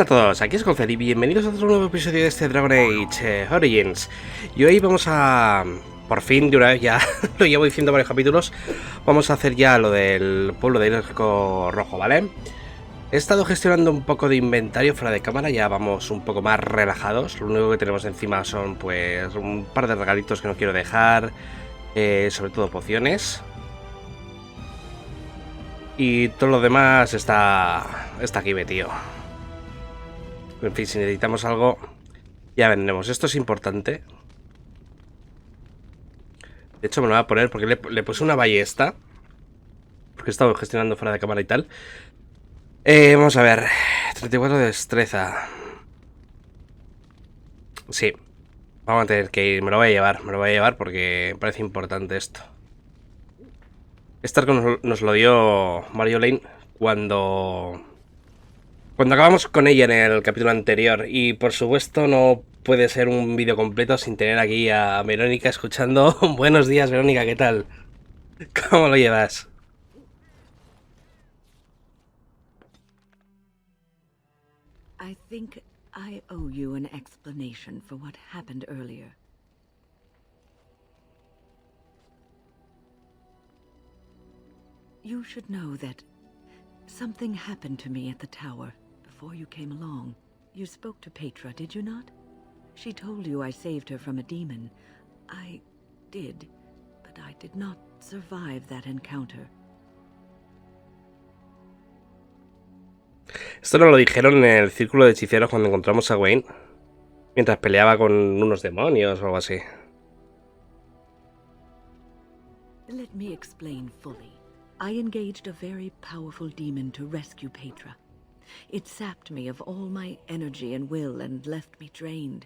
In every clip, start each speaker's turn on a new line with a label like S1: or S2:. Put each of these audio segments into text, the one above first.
S1: Hola a todos, aquí es Scolcer y bienvenidos a otro nuevo episodio de este Dragon Age Origins. Y hoy vamos a... por fin, de una vez ya, lo llevo diciendo varios capítulos, vamos a hacer ya lo del pueblo de Risco Rojo, ¿vale? He estado gestionando un poco de inventario fuera de cámara, ya vamos un poco más relajados. Lo único que tenemos encima son pues un par de regalitos que no quiero dejar, sobre todo pociones. Y todo lo demás está aquí metido. En fin, si necesitamos algo, ya vendremos. Esto es importante. De hecho, me lo voy a poner porque le puse una ballesta. Porque he estado gestionando fuera de cámara y tal. Vamos a ver. 34 de destreza. Sí. Vamos a tener que ir. Me lo voy a llevar. Me lo voy a llevar porque me parece importante esto. Este arco nos lo dio Mario Lane cuando acabamos con ella en el capítulo anterior. Y por supuesto no puede ser un vídeo completo sin tener aquí a Verónica escuchando. Buenos días, Verónica, ¿qué tal? ¿Cómo lo llevas?
S2: I think I owe you an explanation for what happened earlier. You should know that something happened to me at the tower before you came along. You spoke to Petra, did you not? She told you I saved her from a demon. I did, but I did not survive that encounter.
S1: Esto nos lo dijeron en el círculo de hechiceros cuando encontramos a Wayne, mientras peleaba con unos demonios o algo así.
S2: Let me explain fully. I engaged a very powerful demon to rescue Petra. It sapped me of all my energy and will and left me drained.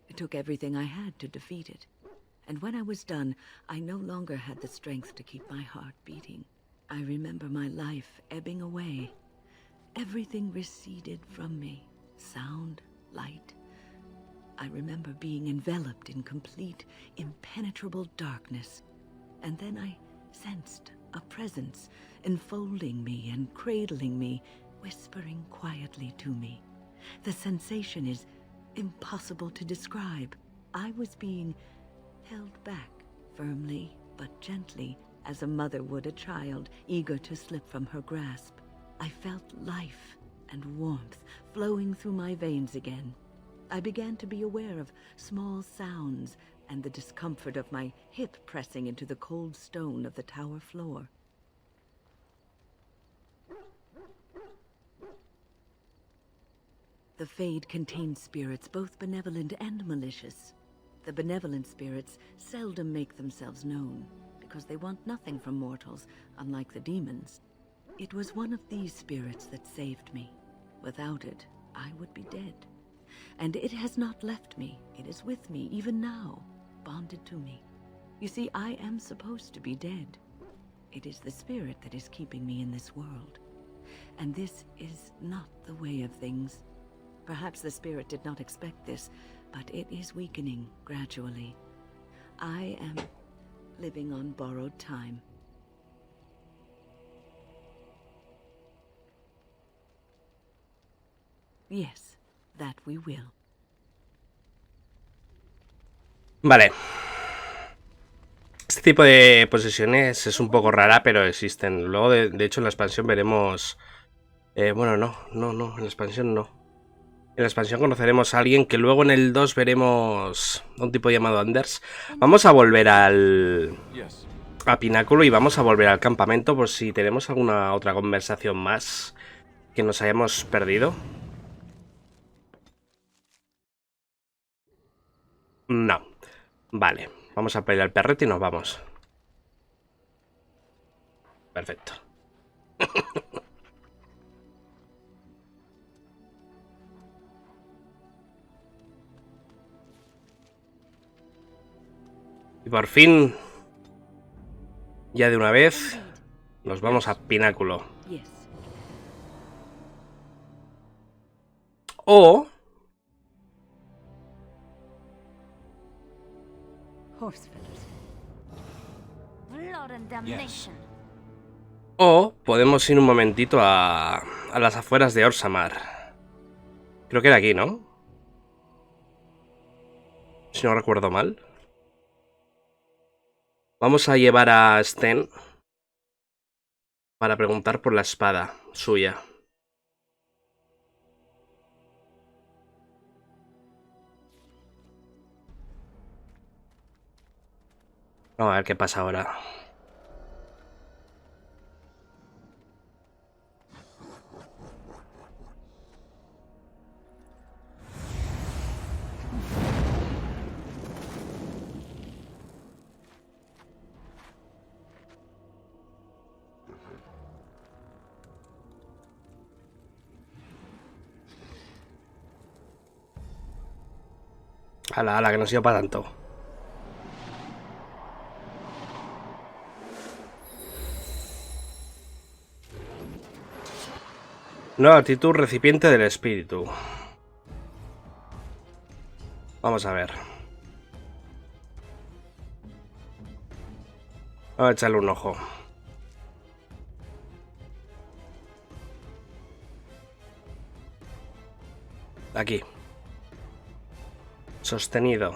S2: It took everything I had to defeat it. And when I was done, I no longer had the strength to keep my heart beating. I remember my life ebbing away. Everything receded from me. Sound, light. I remember being enveloped in complete, impenetrable darkness. And then I sensed a presence enfolding me and cradling me, whispering quietly to me. The sensation is impossible to describe. I was being held back firmly but gently, as a mother would a child eager to slip from her grasp. I felt life and warmth flowing through my veins again. I began to be aware of small sounds and the discomfort of my hip pressing into the cold stone of the tower floor. The Fade contains spirits both benevolent and malicious. The benevolent spirits seldom make themselves known, because they want nothing from mortals, unlike the demons. It was one of these spirits that saved me. Without it, I would be dead. And it has not left me. It is with me, even now, bonded to me. You see, I am supposed to be dead. It is the spirit that is keeping me in this world. And this is not the way of things. Perhaps the spirit did not expect this, but it is weakening gradually. I am living on borrowed time. Yes, that we will. Vale.
S1: Este tipo de posesiones es un poco rara, pero existen. Luego, de hecho, en la expansión veremos... bueno, no, en la expansión no. En la expansión conoceremos a alguien que luego en el 2 veremos a un tipo llamado Anders. Vamos a volver a Pináculo y vamos a volver al campamento por si tenemos alguna otra conversación más que nos hayamos perdido. No. Vale. Vamos a pelear al perrete y nos vamos. Perfecto. Y por fin, ya de una vez, nos vamos a Pináculo. O... o podemos ir un momentito a las afueras de Orsamar. Creo que era aquí, ¿no? Si no recuerdo mal. Vamos a llevar a Sten para preguntar por la espada suya. Vamos a ver qué pasa ahora. Ala, que no sirva para tanto. Nueva actitud, recipiente del espíritu. Vamos a ver. Vamos a echarle un ojo. Aquí. Sostenido.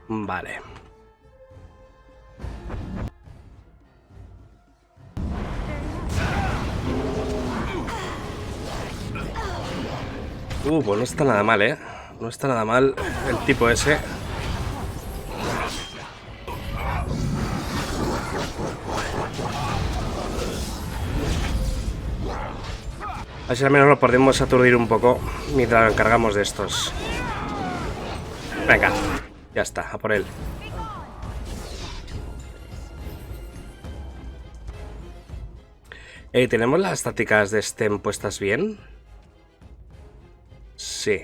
S1: Vale. Pues no está nada mal, ¿eh? No está nada mal el tipo ese. A ver si al menos lo podemos aturdir un poco mientras nos encargamos de estos. Venga, ya está, a por él. ¿Tenemos las tácticas de STEM puestas bien? Sí.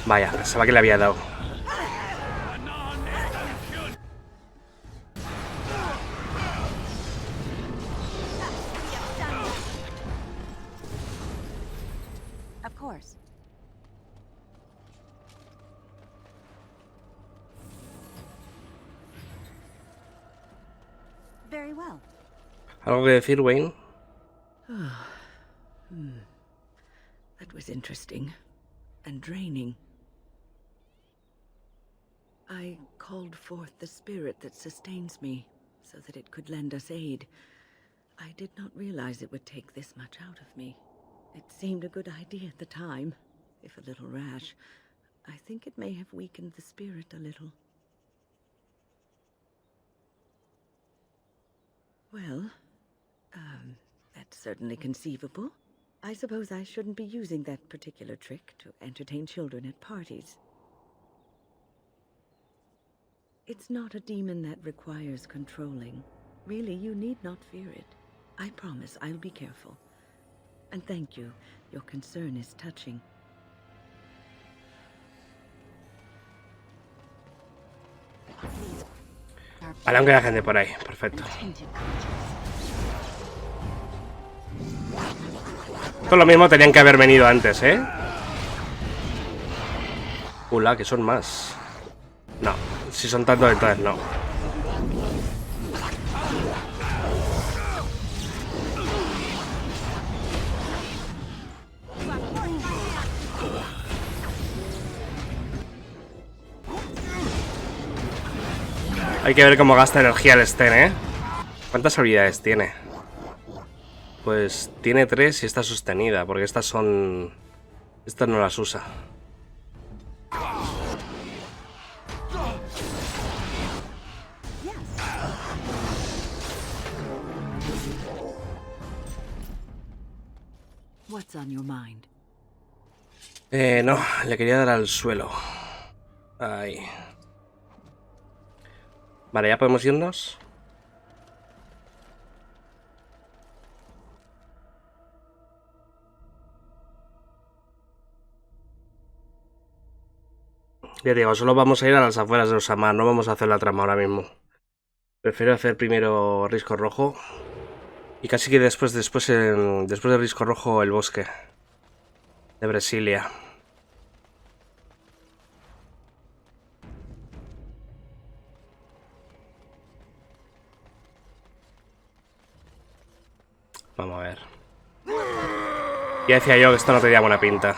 S1: Vaya, pensaba que le había dado.
S3: Of course. Very well.
S1: ¿Algo que decir, Wayne?
S2: That was interesting and draining. I called forth the spirit that sustains me so that it could lend us aid. I did not realize it would take this much out of me. It seemed a good idea at the time, if a little rash. I think it may have weakened the spirit a little. Well, that's certainly conceivable. I suppose I shouldn't be using that particular trick to entertain children at parties. It's not a demon that requires controlling. Really, you need not fear it. I promise I'll be careful. And thank you. Your concern is touching.
S1: Vale, aunque haya gente por ahí. Perfecto. Esto lo mismo tenían que haber venido antes, ¿eh? Ula, que son más. No, si son tantos, entonces no. Hay que ver cómo gasta energía el Sten, ¿eh? ¿Cuántas habilidades tiene? Pues tiene 3 y está sostenida, porque estas son... Estas no las usa.
S2: What's on your mind?
S1: No, le quería dar al suelo. Ahí. Vale, ¿ya podemos irnos? Ya digo, solo vamos a ir a las afueras de Osamar, no vamos a hacer la trama ahora mismo. Prefiero hacer primero Risco Rojo. Y casi que después de Risco Rojo el bosque. de Brasilia. Vamos a ver. Ya decía yo que esto no tenía buena pinta.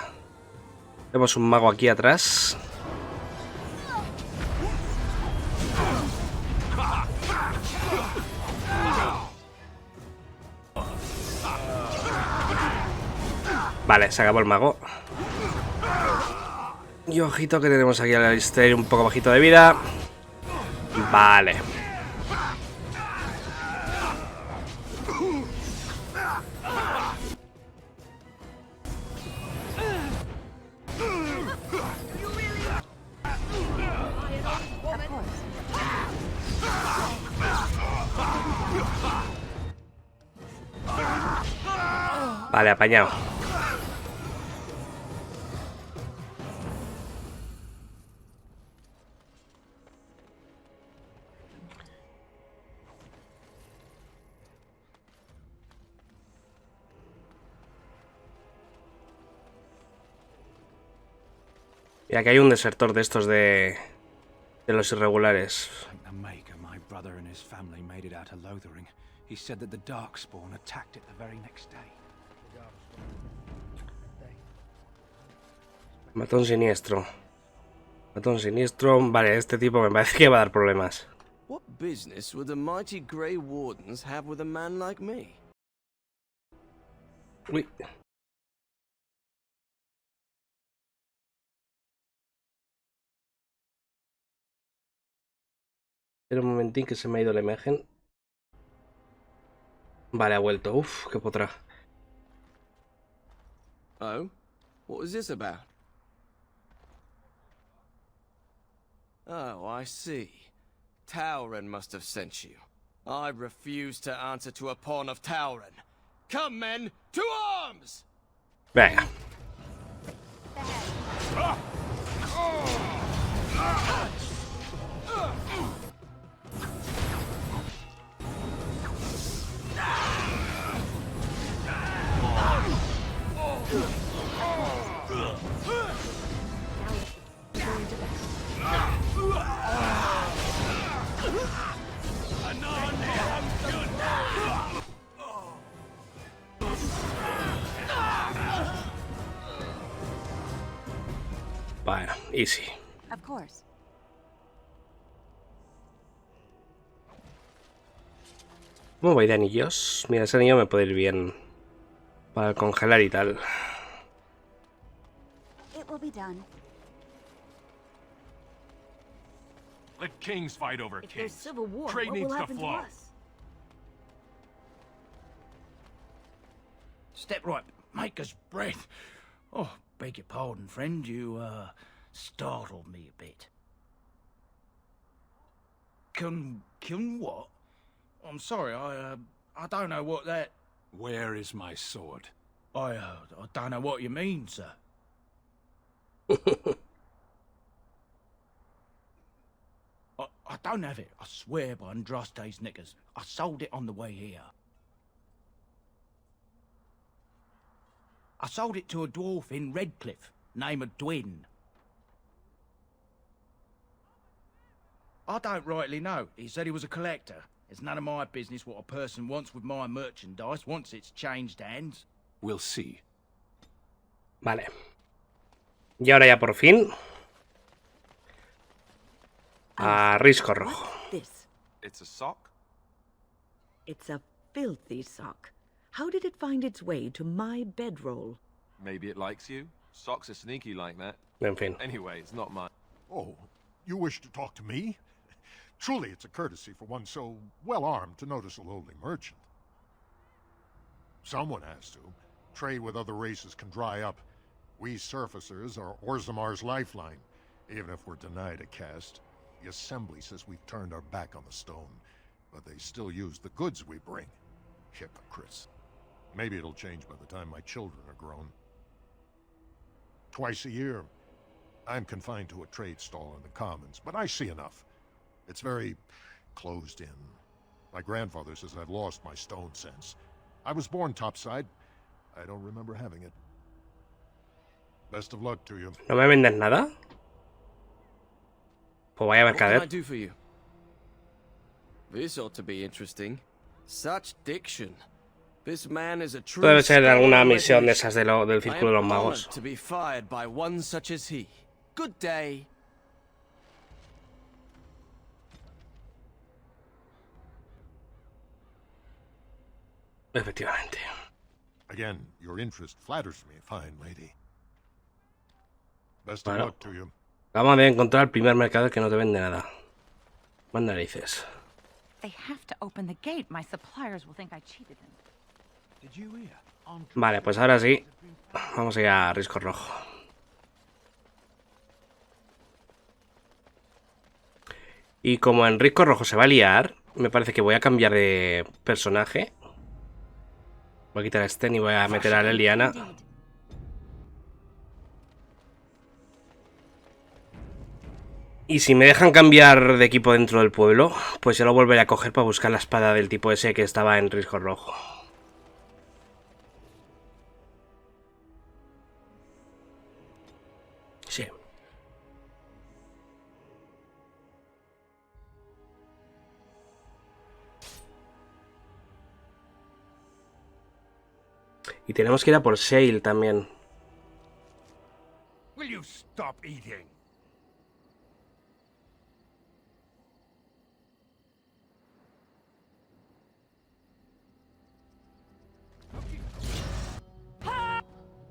S1: Tenemos un mago aquí atrás. Vale, se acabó el mago. Y ojito que tenemos aquí al Alistair un poco bajito de vida. Vale. Vale, apañado. Y aquí hay un desertor de estos de los irregulares. Matón siniestro. Matón siniestro. Vale, este tipo me parece que va a dar problemas.
S4: What business would the mighty Grey Wardens have with a man like me?
S1: Uy. Espera un momentín que se me ha ido la imagen. Vale, ha vuelto. Uf, qué potra.
S4: Oh? What was this about? Oh, I see. Tauren must have sent you. I refuse to answer to a pawn of Tauren. Come, men, to arms!
S1: Venga. Bueno, easy.
S3: Of course.
S1: ¿Cómo voy de anillos? Mira, ese anillo me puede ir bien para congelar y tal.
S3: It will be done.
S5: Let kings fight over
S2: If there's
S5: kings.
S2: civil war,
S5: Trade
S2: what will
S5: needs to
S2: happen to
S5: flow.
S2: us?
S6: Step right, maker's breath. Oh, beg your pardon, friend. You, startled me a bit. Can what? I'm sorry, I don't know what that...
S5: Where is my sword?
S6: I don't know what you mean, sir. I don't have it, I swear by Andraste's knickers. I sold it on the way here. I sold it to a dwarf in Redcliffe, name of Dwin. I don't rightly know. He said he was a collector. It's none of my business what a person wants with my merchandise once it's changed hands.
S5: We'll see.
S1: Vale. Y ahora ya por fin. A Risco Rojo.
S2: What's this?
S5: It's a sock?
S2: It's a filthy sock. How did it find its way to my bedroll?
S7: Maybe it likes you. Socks are sneaky like that.
S1: En fin.
S7: Anyway, it's not mine.
S8: Oh, you wish to talk to me? Truly, it's a courtesy for one so well-armed to notice a lowly merchant. Someone has to. Trade with other races can dry up. We surfacers are Orzamar's lifeline, even if we're denied a caste. The Assembly says we've turned our back on the stone, but they still use the goods we bring. Hypocrites. Maybe it'll change by the time my children are grown. Twice a year, I'm confined to a trade stall in the Commons, but I see enough. It's very closed in. My grandfather says I've lost my stone sense. I was born topside. I don't remember having it. Best of luck to you.
S1: ¿No me vendes nada? Pues vaya
S4: What can I
S1: mercader.
S4: do for you? This ought to be interesting. Such diction. This man is a true
S1: Debe ser
S4: scholar
S1: alguna
S4: of
S1: misión de
S4: rhetoric.
S1: esas del
S4: I
S1: círculo
S4: am
S1: de los
S4: honored
S1: magos.
S4: to be fired by one such as he. Good day.
S1: Efectivamente.
S8: Again, your interest flatters me, fine lady. Best of
S1: Bueno.
S8: luck to you.
S1: Vamos a encontrar el primer mercader que no te vende nada. Más narices.
S9: They have to open the gate. My suppliers will think I cheated them.
S5: Did you hear?
S1: Vale, pues ahora sí. Vamos a ir a Risco Rojo. Y como en Risco Rojo se va a liar, me parece que voy a cambiar de personaje. Voy a quitar a Sten y voy a meter a Leliana.
S3: Indeed.
S1: Y si me dejan cambiar de equipo dentro del pueblo, pues ya lo volveré a coger para buscar la espada del tipo ese que estaba en Risco Rojo. Sí. Y tenemos que ir a por Shale también.
S5: Will you stop eating?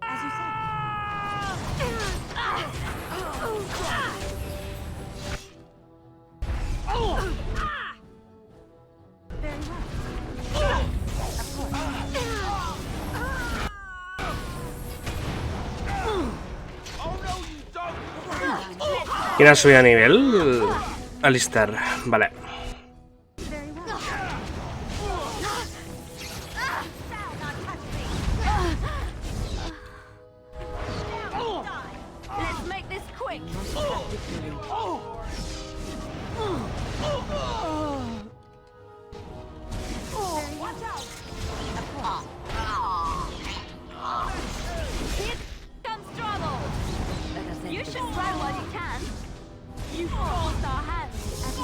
S3: As you say. Very well. Of course.
S1: ¿Quién ha subido a nivel? Alistar. Vale.
S3: Very well.
S9: Let's make this quick. Watch out. Here comes trouble. You should run while you can. You forced our hands.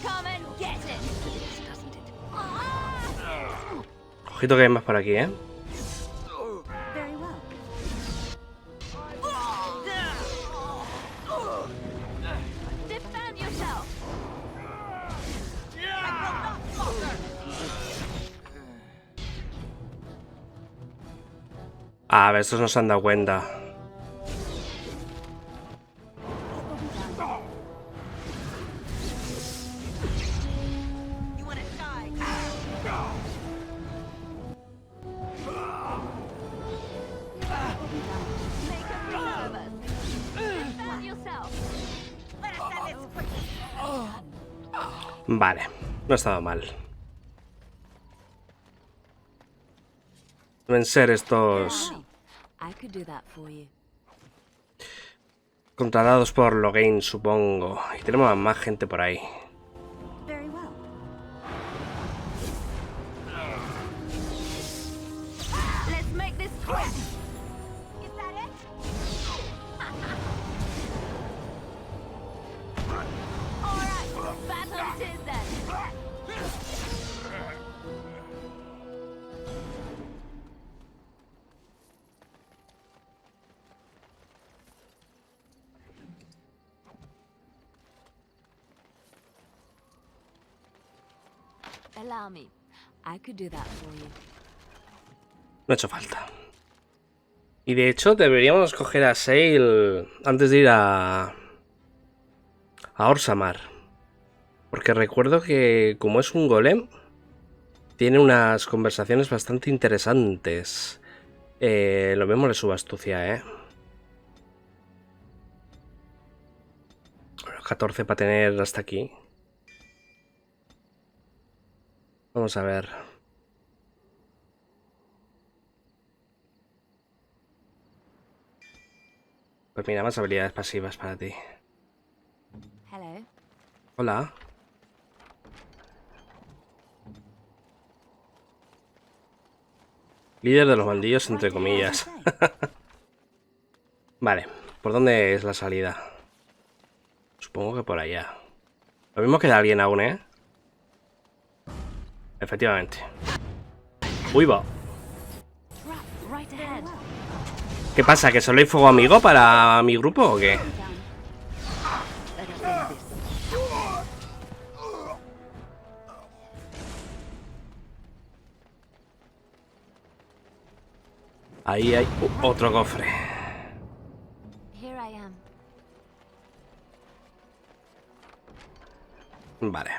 S9: Come and get it.
S1: Ojito que hay más por aquí, ¿eh?
S3: Very well.
S9: Defend yourself.
S1: A ver, estos no se han dado cuenta.
S9: You want to die? Make them nervous. Defend yourself. Let us end this quickly.
S1: Vale, no ha estado mal. Deben ser estos
S2: I could do that for you.
S1: controlados por Logain, supongo. Y tenemos a más gente por ahí.
S3: Very well.
S9: Let's make this quick. Is that it? All right, battle it is then.
S2: Allow me. I could do that for you.
S1: No ha hecho falta. Y de hecho deberíamos coger a Sail antes de ir a Orsamar. Porque recuerdo que como es un golem, tiene unas conversaciones bastante interesantes. Lo mismo le subo astucia, ¿eh? Bueno, 14 para tener hasta aquí. Vamos a ver. Pues mira, más habilidades pasivas para ti.
S2: Hello.
S1: Hola. Líder de los bandidos, entre comillas. Vale, ¿por dónde es la salida? Supongo que por allá. Lo mismo queda alguien aún, ¿eh? Efectivamente. Uy, va.
S9: Trap right ahead.
S1: ¿Qué pasa? ¿Que solo hay fuego amigo para mi grupo o qué?
S2: Let us end this.
S1: Ahí hay otro cofre.
S9: Here I am.
S1: Vale.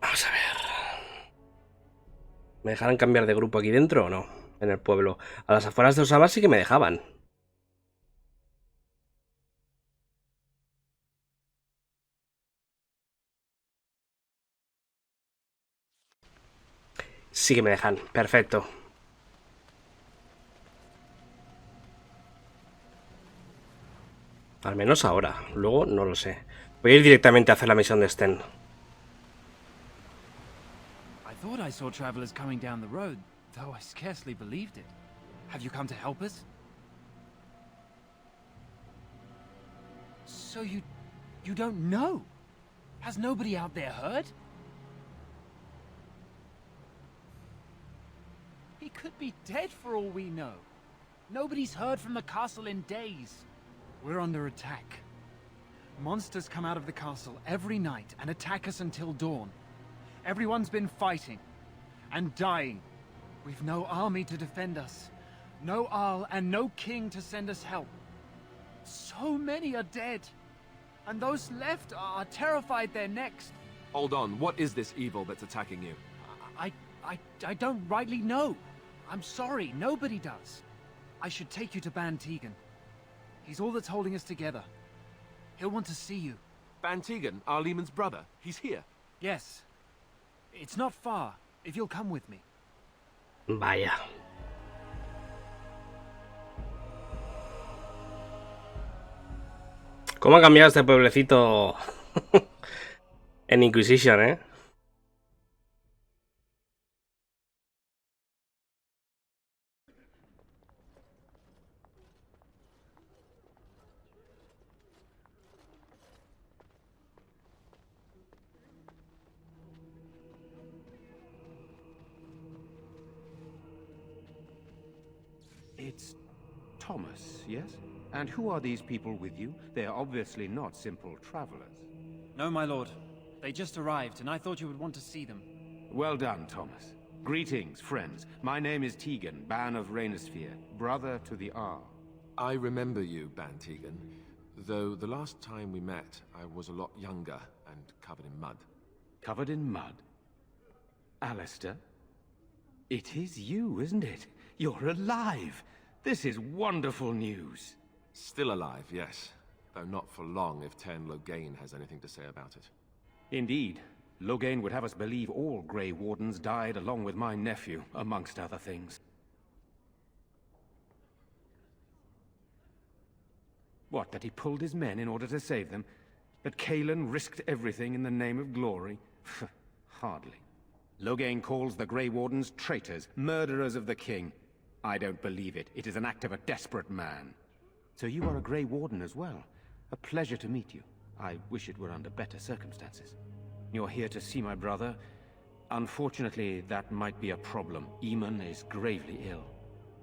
S1: Vamos a ver. ¿Me dejarán cambiar de grupo aquí dentro o no? En el pueblo. A las afueras de Osama sí que me dejaban. Sí que me dejan. Perfecto. Al menos ahora. Luego no lo sé. Voy a ir directamente a hacer la misión de Sten.
S10: I thought I saw travelers coming down the road, though I scarcely believed it. Have you come to help us? So you don't know? Has nobody out there heard? He could be dead for all we know. Nobody's heard from the castle in days. We're under attack. Monsters come out of the castle every night and attack us until dawn. Everyone's been fighting and dying. We've no army to defend us, no Arl and no king to send us help. So many are dead, and those left are terrified they're next.
S7: Hold on, what is this evil that's attacking you?
S10: I don't rightly know. I'm sorry, nobody does. I should take you to Ban Tegan. He's all that's holding us together. He'll want to see you.
S7: Ban Tegan, our Lehman's brother. He's here.
S10: Yes. It's not far, if you'll come with me.
S1: Vaya. ¿Cómo ha cambiado este pueblecito en Inquisition, eh?
S11: It's Thomas, yes? And who are these people with you? They are obviously not simple travelers.
S10: No, my lord. They just arrived, and I thought you would want to see them.
S11: Well done, Thomas. Greetings, friends. My name is Tegan, Ban of Rainersphere, brother to the Arl.
S7: I remember you, Ban Tegan. Though the last time we met, I was a lot younger and covered in mud.
S11: Covered in mud? Alistair? It is you, isn't it? You're alive! This is wonderful news.
S7: Still alive, yes. Though not for long if Tern Loghain has anything to say about it.
S11: Indeed. Loghain would have us believe all Grey Wardens died along with my nephew, amongst other things. What, that he pulled his men in order to save them? That Cailan risked everything in the name of glory? Hardly. Loghain calls the Grey Wardens traitors, murderers of the king. I don't believe it. It is an act of a desperate man. So you are a Grey Warden as well. A pleasure to meet you. I wish it were under better circumstances. You're here to see my brother? Unfortunately, that might be a problem. Eamon is gravely ill.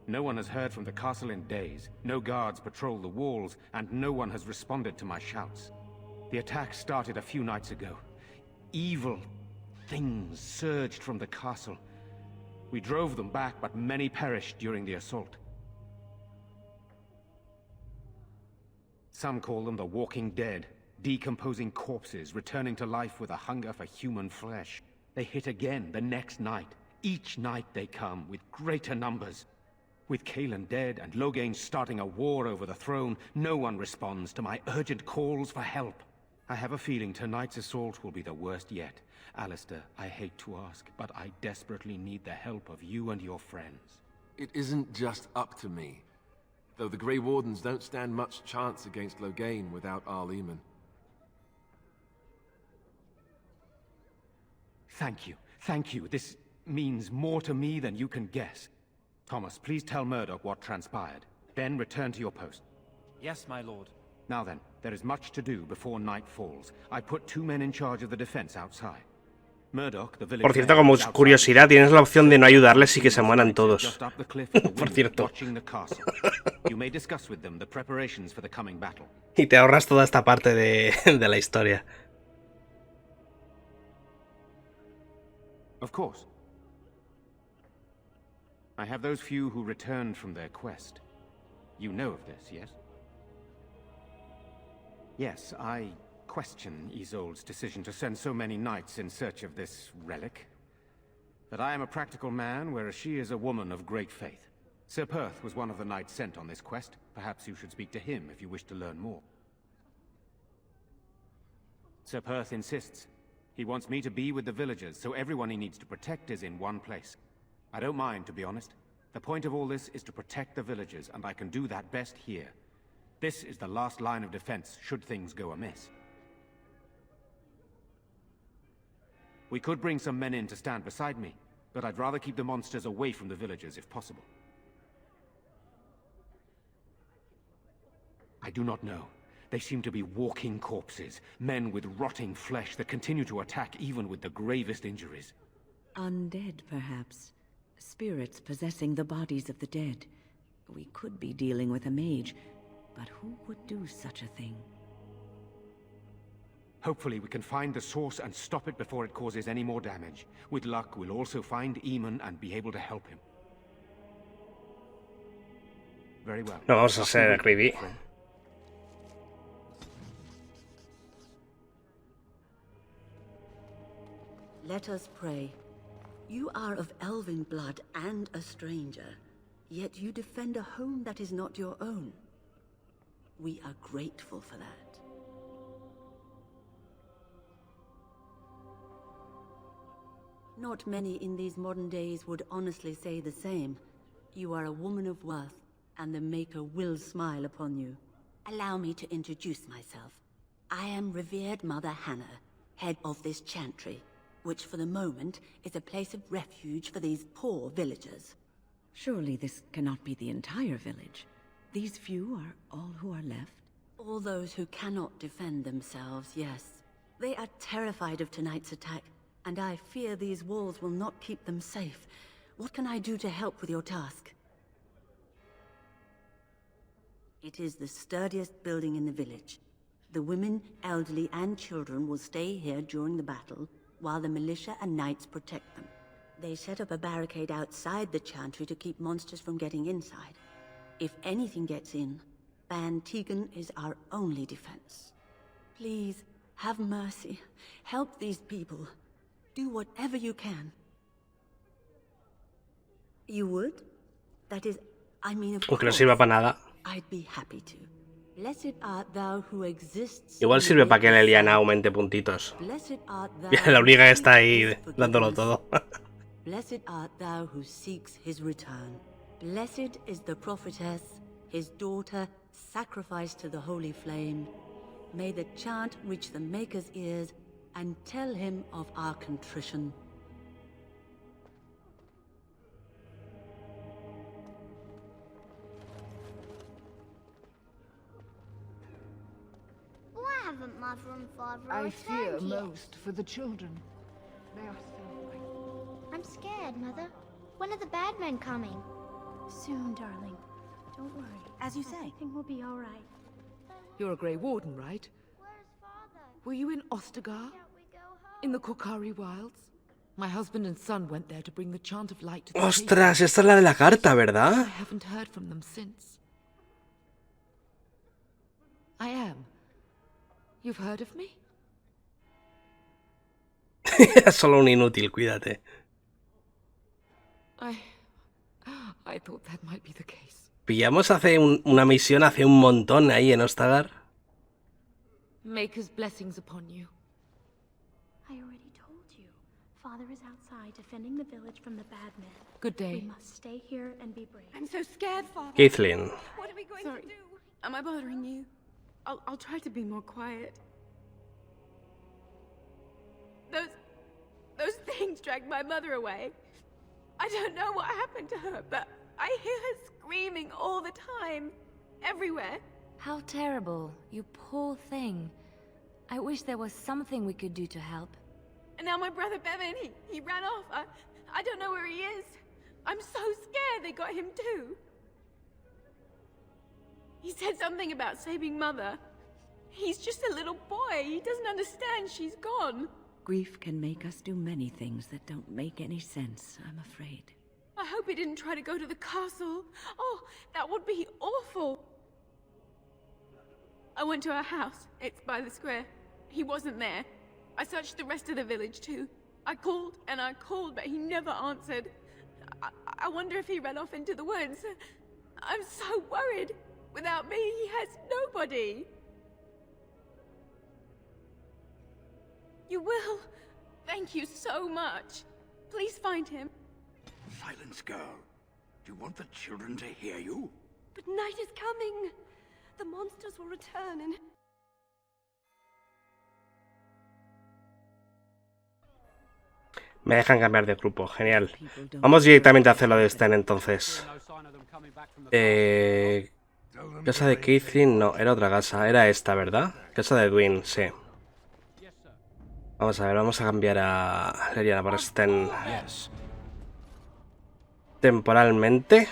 S11: No one has heard from the castle in days. No guards patrol the walls, and no one has responded to my shouts. The attack started a few nights ago. Evil things surged from the castle. We drove them back, but many perished during the assault. Some call them the Walking Dead, decomposing corpses, returning to life with a hunger for human flesh. They hit again the next night. Each night they come, with greater numbers. With Cailan dead and Loghain starting a war over the throne, no one responds to my urgent calls for help. I have a feeling tonight's assault will be the worst yet. Alistair, I hate to ask, but I desperately need the help of you and your friends.
S7: It isn't just up to me. Though the Grey Wardens don't stand much chance against Loghain without our Lehman.
S11: Thank you. Thank you. This means more to me than you can guess. Thomas, please tell Murdoch what transpired. Then return to your post.
S10: Yes, my lord.
S11: Now then, there is much to do before night falls. I put 2 men in charge of the defense outside. Murdoch, the village
S1: Por cierto, como curiosidad, tienes la opción de no ayudarles y que se mueran todos.
S11: just up the cliff
S1: Por cierto.
S11: watching the castle. You may discuss with them the preparations for the coming battle.
S1: Y te ahorras toda esta parte de la historia.
S11: Of course. I have those few who returned from their quest. You know of this, yes? Yes, I question Isolde's decision to send so many knights in search of this relic. But I am a practical man, whereas she is a woman of great faith. Sir Perth was one of the knights sent on this quest. Perhaps you should speak to him if you wish to learn more. Sir Perth insists. He wants me to be with the villagers, so everyone he needs to protect is in one place. I don't mind, to be honest. The point of all this is to protect the villagers, and I can do that best here. This is the last line of defense, should things go amiss. We could bring some men in to stand beside me, but I'd rather keep the monsters away from the villagers if possible. I do not know. They seem to be walking corpses, men with rotting flesh that continue to attack even with the gravest injuries.
S2: Undead, perhaps. Spirits possessing the bodies of the dead. We could be dealing with a mage, but who would do such a thing?
S11: Hopefully we can find the source and stop it before it causes any more damage. With luck, we'll also find Eamon and be able to help him. Very well.
S1: No vamos a ser creepy.
S2: Let us pray. You are of elven blood and a stranger, yet you defend a home that is not your own. We are grateful for that. Not many in these modern days would honestly say the same. You are a woman of worth, and the Maker will smile upon you. Allow me to introduce myself. I am revered Mother Hannah, head of this chantry, which for the moment is a place of refuge for these poor villagers. Surely this cannot be the entire village. These few are all who are left? All those who cannot defend themselves, yes. They are terrified of tonight's attack, and I fear these walls will not keep them safe. What can I do to help with your task? It is the sturdiest building in the village. The women, elderly, and children will stay here during the battle, while the militia and knights protect them. They set up a barricade outside the chantry to keep monsters from getting inside. If anything gets in, Ban Tegan is our only defense. Please, have mercy. Help these people. Do whatever you can. You would? That is, I mean, of
S1: Aunque no
S2: course.
S1: sirva para nada.
S2: I'd be happy to. Blessed art thou who exists.
S1: Igual sirve para que Leliana aumente puntitos.
S2: Blessed art thou.
S1: La única que está
S2: who
S1: ahí
S2: seeks his
S1: dándolo
S2: forgiveness.
S1: todo.
S2: Blessed art thou who seeks his return. Blessed is the prophetess, his daughter, sacrificed to the holy flame. May the chant reach the Maker's ears and tell him of our contrition.
S9: Why haven't Mother and Father
S12: I fear
S9: returned yet?
S12: most for the children. They are still frightened.
S9: I'm scared, Mother. When are the bad men coming?
S3: Soon, darling. Don't worry. As you say.
S9: Everything will be all right.
S12: You're a Grey Warden, right?
S9: Where's Father?
S12: Were you in Ostagar?
S9: Can't we go home?
S12: In the Kokari Wilds? My husband and son went there to bring the chant of light to the
S1: Ostras, esta es la de la carta,
S12: I
S1: ¿verdad?
S12: haven't heard from them since. I am. You've heard of me?
S1: Solo un inútil, cuídate.
S12: I thought that might be the case.
S1: Pillamos una misión hace un montón ahí en Ostagar.
S12: Maker's blessings upon you.
S3: I already told you. Father is outside defending the village from the bad men.
S12: Good day.
S3: We must stay here and be brave.
S12: I'm so scared, Father.
S1: Caitlin.
S12: What are we going to do? Am I bothering you? I'll try to be more quiet.
S3: Those things dragged my mother away. I don't know what happened to her, but I hear her screaming all the time. Everywhere.
S9: How terrible. You poor thing. I wish there was something we could do to help.
S3: And now my brother Bevan, he ran off. I don't know where he is. I'm so scared they got him too. He said something about saving Mother. He's just a little boy. He doesn't understand she's gone.
S2: Grief can make us do many things that don't make any sense, I'm afraid.
S3: I hope he didn't try to go to the castle. Oh, that would be awful. I went to our house. It's by the square. He wasn't there. I searched the rest of the village too. I called and I called, but he never answered. I wonder if he ran off into the woods. I'm so worried. Without me, he has nobody. You will. Thank you so much. Please find him.
S5: Silence, girl. Do you want the children to hear you?
S3: But night is coming. The monsters will return and...
S1: Me dejan cambiar de grupo, genial. Vamos directamente a hacer lo de Sten entonces. Casa de Caitlin, no, era otra casa. Era esta, ¿verdad? Casa de Edwin, sí. Vamos a ver, vamos a cambiar a Leliana por Sten. Temporalmente.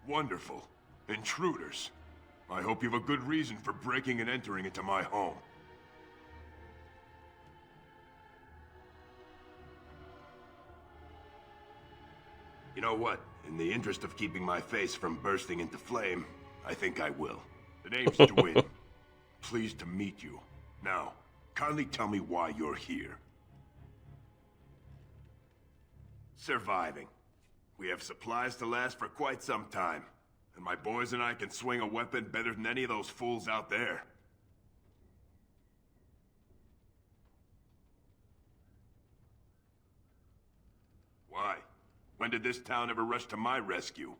S13: Wonderful. Intruders. I hope you have a good reason for breaking and entering into my home. You know what? In the interest of keeping my face from bursting into flame, I think I will. The name's Dwyn. Pleased to meet you. Now, kindly tell me why you're here. Surviving. We have supplies to last for quite some time, and my boys and I can swing a weapon better than any of those fools out there. Why? When did this town ever rush to my rescue?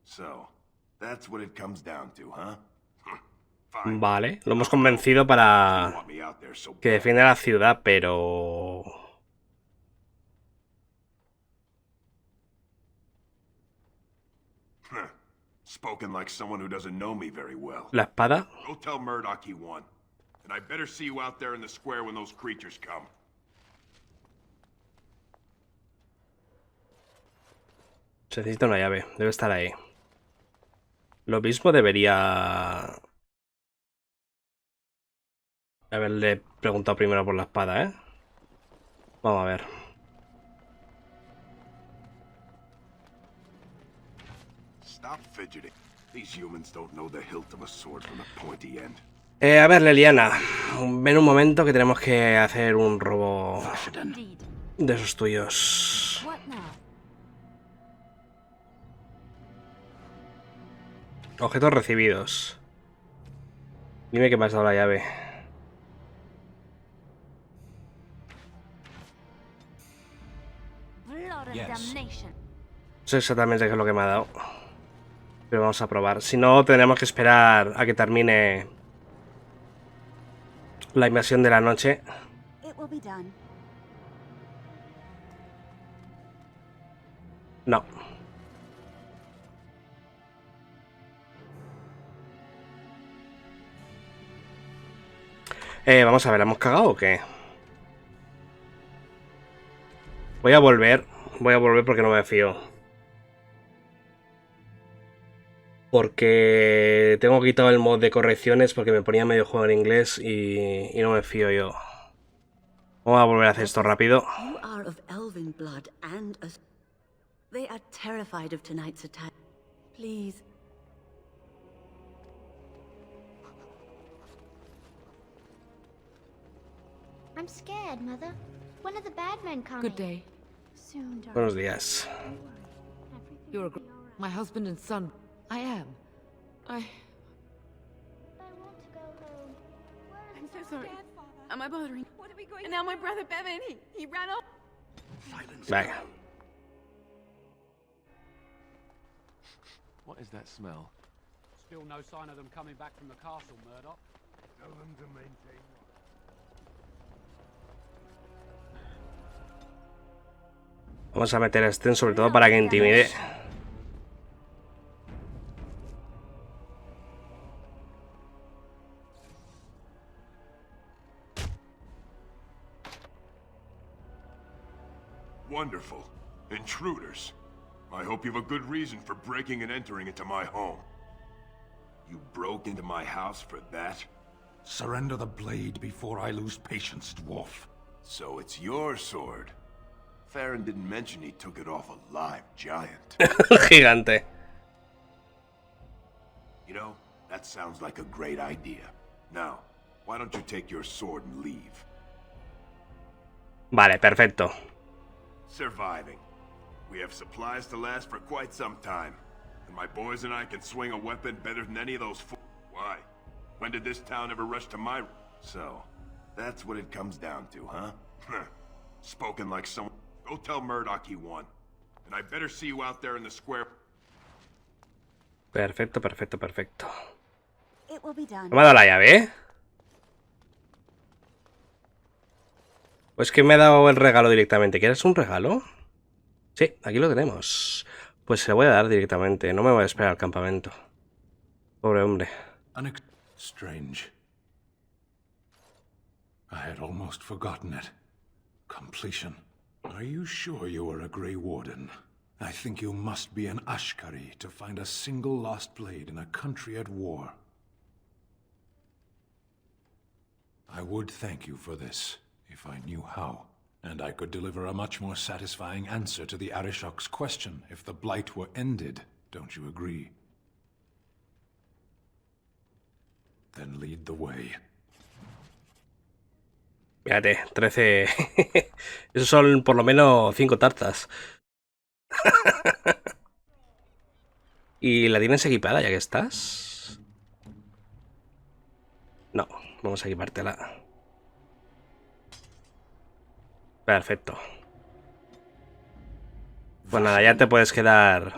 S13: So, that's what it comes down to, huh?
S1: Vale, lo hemos convencido para que defienda la ciudad, pero...
S13: Spoken like someone who doesn't know me very well.
S1: ¿La espada?
S13: Go tell Murdoch he won. And I better see you out there in the square when those creatures come.
S1: Se necesita una llave, debe estar ahí. Lo mismo debería... haberle preguntado primero por la espada, ¿eh? Vamos a ver. A ver, Leliana, ven un momento que tenemos que hacer un robo de esos tuyos. Objetos recibidos. Dime que me has dado la llave. No sé exactamente qué es lo que me ha dado, pero vamos a probar. Si no, tendremos que esperar a que termine la invasión de la noche. No. Vamos a ver, ¿la hemos cagado o qué? Voy a volver porque no me fío. Porque tengo quitado el mod de correcciones porque me ponía medio juego en inglés y no me fío yo. Vamos a volver a hacer esto rápido.
S2: You are of elven blood and they are terrified of tonight's attack. Please.
S3: I'm scared, Mother.
S9: When are the bad men coming?
S12: Good day.
S9: Soon, darling.
S1: Buenos días.
S12: You're my husband and son. I am.
S9: I want to go home.
S3: I'm so sorry. Am I bothering? What are we going? And now my brother Bevan, he ran off.
S1: Venga.
S7: What is that smell?
S10: Still no sign of them coming back from the castle, Murdoch.
S13: Tell them to maintain.
S1: Vamos a meter a Sten sobre todo para que intimide.
S13: Wonderful. Intruders. I hope you have a good reason for breaking and entering into my home. You broke into my house for that?
S5: Surrender the blade before I lose patience, dwarf.
S13: So it's your sword. Farron didn't mention he took it off a live giant.
S1: Gigante.
S13: You know, that sounds like a great idea. Now, why don't you take your sword and leave?
S1: Vale, perfecto.
S13: Surviving. We have supplies to last for quite some time. And my boys and I can swing a weapon better than any of those Why? When did this town ever rush to my... So, that's what it comes down to, huh? Spoken like someone... Go tell Murdoch he won. And I better see you out there in the square.
S1: Perfecto, perfecto, perfecto.
S9: It will be done.
S1: ¿Me ha dado la llave? Pues que me ha dado el regalo directamente. ¿Quieres un regalo? Sí, aquí lo tenemos. Pues se lo voy a dar directamente. No me voy a esperar al campamento. Pobre hombre.
S5: Strange. I had almost forgotten it. Completion. Are you sure you are a Grey Warden? I think you must be an Ashkari to find a single lost blade in a country at war. I would thank you for this, if I knew how. And I could deliver a much more satisfying answer to the Arishok's question if the Blight were ended. Don't you agree? Then lead the way.
S1: Fíjate, 13... Esos son por lo menos 5 tartas. ¿Y la tienes equipada ya que estás? No, vamos a equipártela. Perfecto. Pues nada, ya te puedes quedar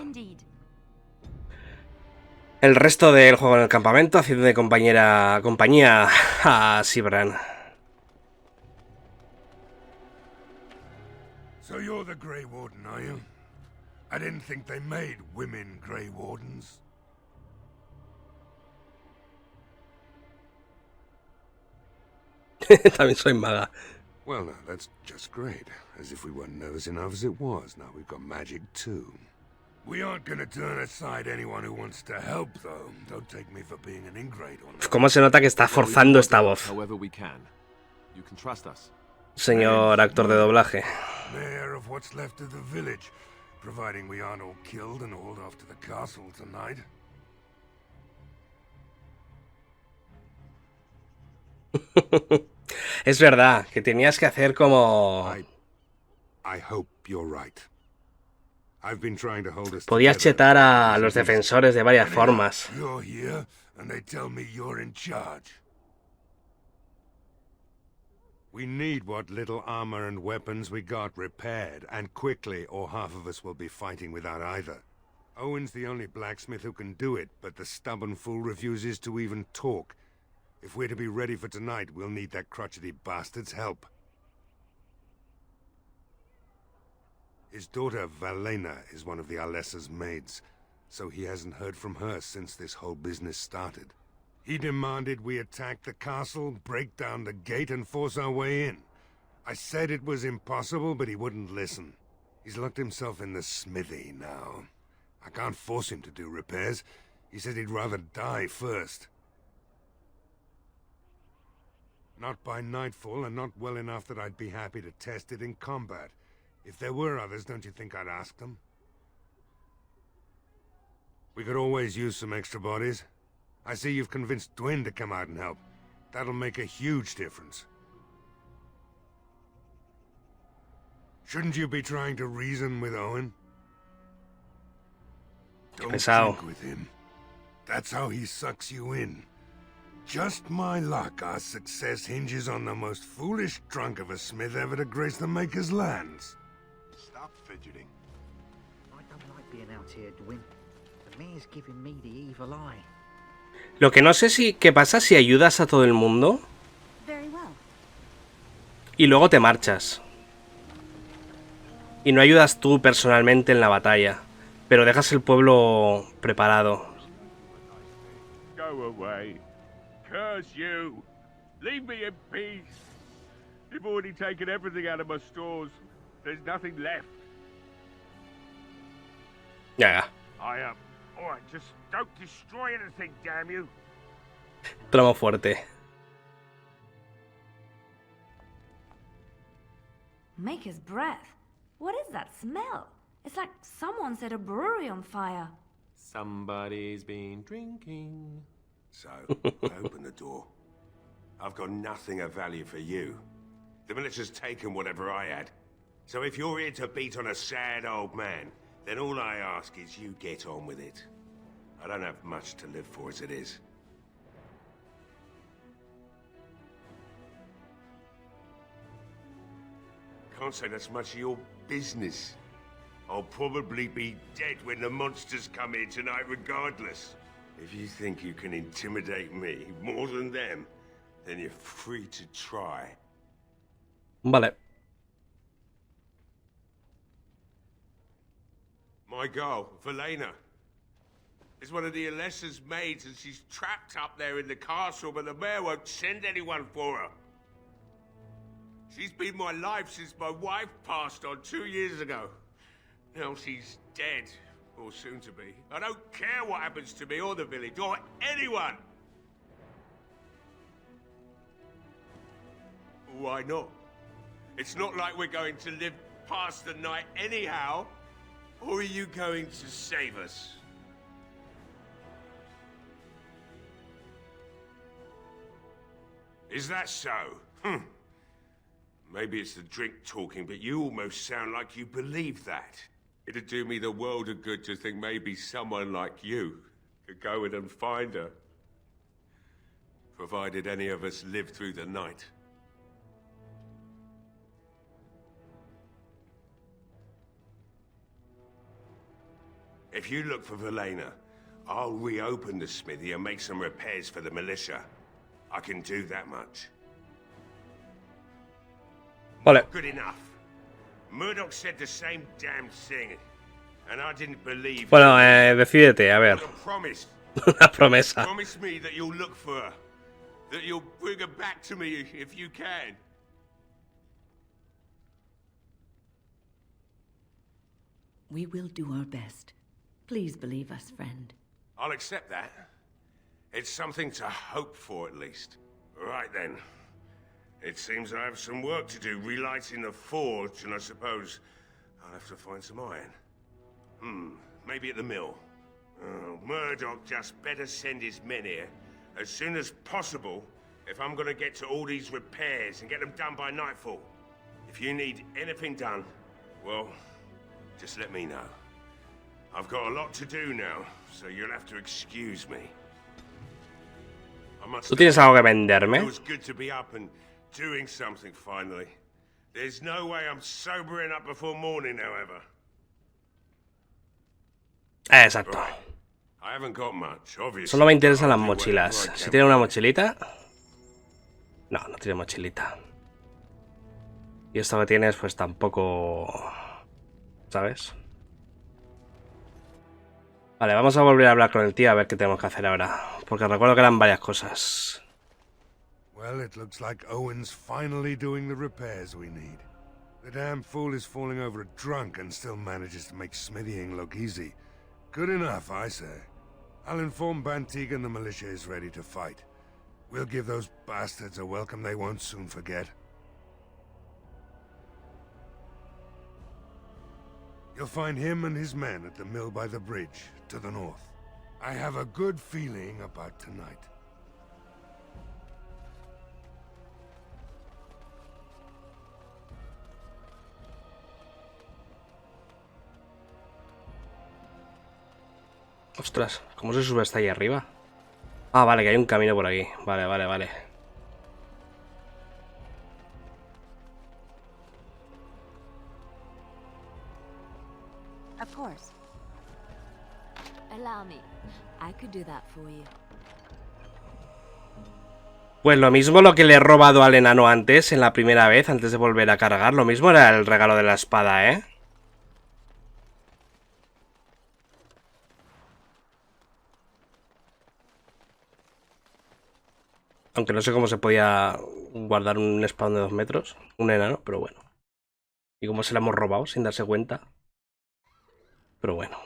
S1: el resto del juego en el campamento, haciendo de compañía a Sibran.
S13: So you're the Grey Warden, are you? I didn't think they made women Grey Wardens.
S1: También soy maga.
S13: Well, now, that's just great. As if we weren't nervous enough as it was. Now we've got magic, too. We aren't gonna turn aside anyone who wants to help, though. Don't take me for being an ingrate on that.
S1: ¿Cómo se nota que está forzando esta voz?
S7: However we can. You can trust us.
S1: Señor actor de doblaje.
S13: Mayor of what's left of the village, providing we aren't all killed and hauled off to the castle tonight.
S1: Es verdad, que tenías que hacer como...
S13: I hope you're right. I've been trying to hold us
S1: Podías chetar a los defensores de varias formas.
S13: You're here, and they tell me you're in charge. We need what little armor and weapons we got repaired, and quickly, or half of us will be fighting without either. Owen's the only blacksmith who can do it, but the stubborn fool refuses to even talk. If we're to be ready for tonight, we'll need that crotchety bastard's help. His daughter, Valena, is one of the Alessa's maids, so he hasn't heard from her since this whole business started. He demanded we attack the castle, break down the gate, and force our way in. I said it was impossible, but he wouldn't listen. He's locked himself in the smithy now. I can't force him to do repairs. He said he'd rather die first. Not by nightfall, and not well enough that I'd be happy to test it in combat. If there were others, don't you think I'd ask them? We could always use some extra bodies. I see you've convinced Dwyn to come out and help. That'll make a huge difference.
S14: Shouldn't you be trying to reason with Owen? Don't
S1: Pesado.
S14: drink with him. That's how he sucks you in. Just my luck, our success hinges on the most foolish drunk of a smith ever to grace the Maker's lands.
S13: Stop fidgeting.
S15: I don't like being out here, Dwin. The mayor's giving me the evil eye.
S1: Lo que no sé si qué pasa si ayudas a todo el mundo y luego te marchas. Y no ayudas tú personalmente en la batalla, pero dejas el pueblo preparado.
S16: Go away. Curse you. Leave me in peace. You've already taken everything out of my stores. There's nothing left.
S1: Ya.
S16: Alright, just don't destroy anything, damn you.
S1: Tramo fuerte.
S9: Maker's breath. What is that smell? It's like someone set a brewery on fire.
S7: Somebody's been drinking.
S13: So, I open the door. I've got nothing of value for you. The militia's taken whatever I had. So if you're here to beat on a sad old man, then all I ask is you get on with it. I don't have much to live for as it is. Can't say that's much of your business. I'll probably be dead when the monsters come here tonight regardless. If you think you can intimidate me more than them, then you're free to try.
S1: Vale.
S13: My girl, Velena, is one of the Alessa's maids, and she's trapped up there in the castle, but the mayor won't send anyone for her. She's been my life since my wife passed on 2 years ago. Now she's dead, or soon to be. I don't care what happens to me or the village, or anyone! Why not? It's not like we're going to live past the night anyhow. Or are you going to save us? Is that so? Maybe it's the drink talking, but you almost sound like you believe that. It'd do me the world of good to think maybe someone like you could go in and find her. Provided any of us live through the night. If you look for Velena, I'll reopen the smithy and make some repairs for the militia. I can do that much.
S1: Vale.
S13: Good enough. Murdoch said the same damn thing, and I didn't believe.
S1: Bueno, decídete, a ver. Una promesa.
S13: Promise me that you'll look for her, that you'll bring her back to me if you can.
S2: We will do our best. Please believe us, friend.
S13: I'll accept that. It's something to hope for, at least. Right then. It seems I have some work to do relighting the forge, and I suppose I'll have to find some iron. Maybe at the mill. Oh, Murdoch just better send his men here as soon as possible if I'm gonna get to all these repairs and get them done by nightfall. If you need anything done, well, just let me know. I've got a lot to do now, so you'll have to excuse me.
S1: ¿Tú tienes algo que venderme?
S13: It was good to be up and doing something finally. There's no way I'm sobering up before morning, however.
S1: Exacto.
S13: I haven't got much, obviously.
S1: Solo me interesan las mochilas. Si tiene una mochilita. No, no tiene mochilita. Y esto que tienes, pues tampoco. ¿Sabes? Vale, vamos a volver a hablar con el tío a ver qué tenemos que hacer ahora. Porque recuerdo que eran varias cosas.
S14: Well, it looks like Owen's finally doing the repairs we need. The damn fool is falling over drunk and still manages to make smithying look easy. Good enough, I say. I'll inform Bantigan the militia is ready to fight. We'll give those bastards a welcome they won't soon forget. You'll find him and his men at the mill by the bridge, to the north. I have a good feeling about tonight.
S1: Ostras, ¿cómo se sube hasta ahí arriba? Ah, vale, que hay un camino por aquí. Vale, vale, vale.
S9: Of course. Allow me. I could do that for you.
S1: Pues lo mismo lo que le he robado al enano antes, en la primera vez, antes de volver a cargar. Lo mismo era el regalo de la espada, ¿eh? Aunque no sé cómo se podía guardar un spawn de 2 metros. Un enano, pero bueno. Y cómo se la hemos robado sin darse cuenta. Pero bueno.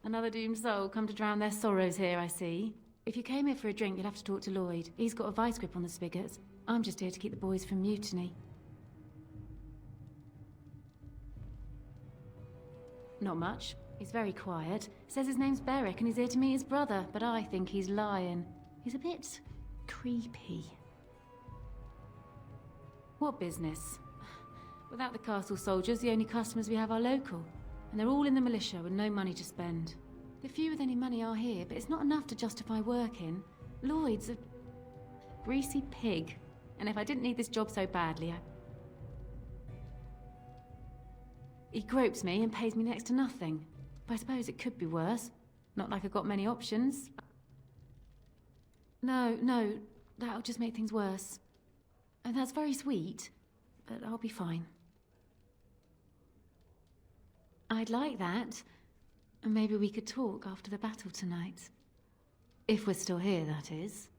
S17: Another doomed soul come to drown their sorrows here, I see. If you came here for a drink, you'd have to talk to Lloyd. He's got a vice grip on the spigots. I'm just here to keep the boys from mutiny. Not much. He's very quiet. Says his name's Beric and he's here to meet his brother, but I think he's lying. He's a bit creepy. What business? Without the castle soldiers, the only customers we have are local. And they're all in the militia with no money to spend. The few with any money are here, but it's not enough to justify working. Lloyd's a greasy pig. And if I didn't need this job so badly, he gropes me and pays me next to nothing. But I suppose it could be worse. Not like I've got many options. No, that'll just make things worse. And that's very sweet, but I'll be fine. I'd like that. And maybe we could talk after the battle tonight. If we're still here, that is.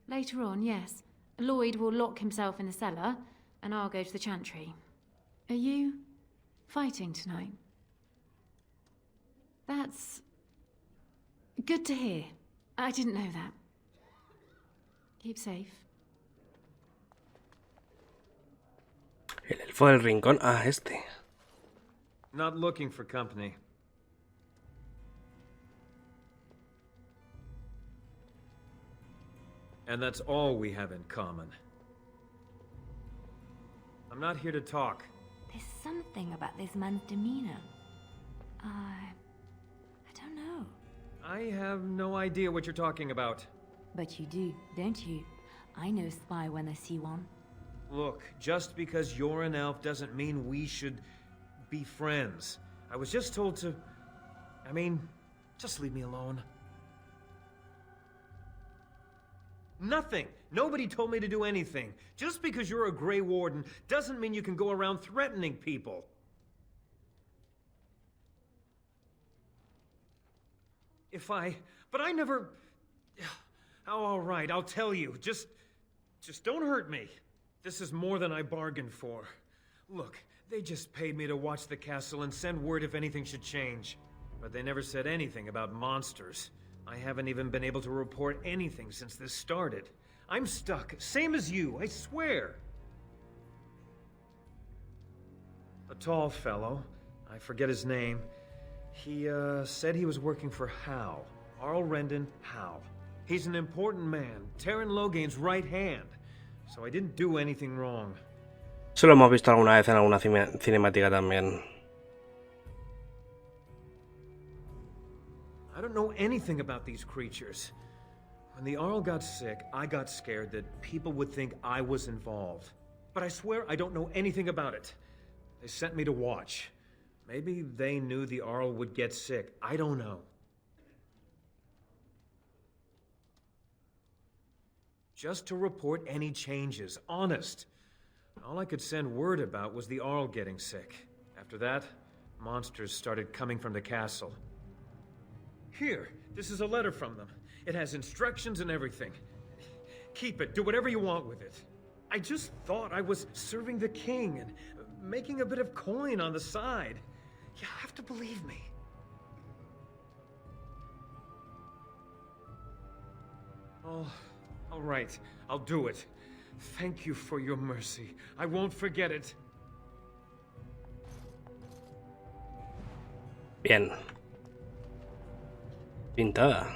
S17: Later on, yes. Lloyd will lock himself in the cellar, and I'll go to the chantry. Are you fighting tonight? That's good to hear. I didn't know that. Keep safe.
S1: El elfo del rincón. Ah, este.
S18: Not looking for company. And that's all we have in common. I'm not here to talk.
S9: There's something about this man's demeanor. I don't know.
S18: I have no idea what you're talking about.
S9: But you do, don't you? I know a spy when I see one.
S18: Look, just because you're an elf doesn't mean we should be friends. I was just told to... I mean, just leave me alone. Nothing! Nobody told me to do anything. Just because you're a Grey Warden doesn't mean you can go around threatening people. But I never... Oh, all right, I'll tell you. Just don't hurt me. This is more than I bargained for. Look, they just paid me to watch the castle and send word if anything should change. But they never said anything about monsters. I haven't even been able to report anything since this started. I'm stuck, same as you, I swear. A tall fellow, I forget his name. He, said he was working for Hal. Arl Rendon Hal. He's an important man, Terran Logain's right hand. So I didn't do anything wrong.
S1: Eso lo hemos visto alguna vez en alguna cinemática también.
S18: I don't know anything about these creatures. When the Arl got sick, I got scared that people would think I was involved. But I swear I don't know anything about it. They sent me to watch. Maybe they knew the Arl would get sick. I don't know. Just to report any changes, honest. All I could send word about was the Arl getting sick. After that, monsters started coming from the castle. Here, this is a letter from them. It has instructions and everything. Keep it, do whatever you want with it. I just thought I was serving the king and making a bit of coin on the side. You have to believe me. Oh, all right, I'll do it. Thank you for your mercy. I won't forget it.
S1: Bien. Pintada.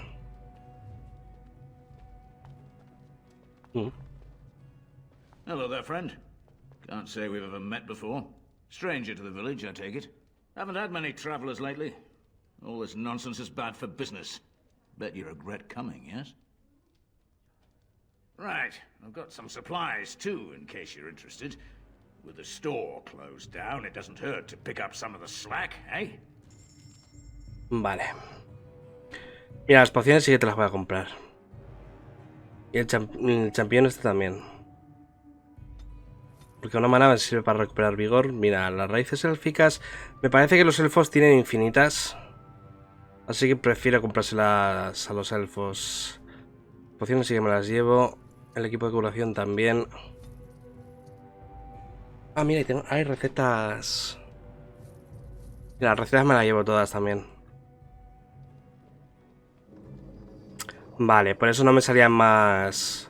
S19: Hello there, friend. Can't say we've ever met before. Stranger to the village, I take it. Haven't had many travelers lately. All this nonsense is bad for business. Bet you regret coming, yes? Right, I've got some supplies too, in case you're interested. With the store closed down, it doesn't hurt to pick up some of the slack, eh?
S1: Vale. Mira, las pociones sí que te las voy a comprar. Y el champiñón este también. Porque una mana me sirve para recuperar vigor. Mira, las raíces élficas... Me parece que los elfos tienen infinitas. Así que prefiero comprárselas a los elfos. Pociones sí que me las llevo. El equipo de curación también. Ah, mira, hay recetas. Mira, las recetas me las llevo todas también. Vale, por eso no me salían más...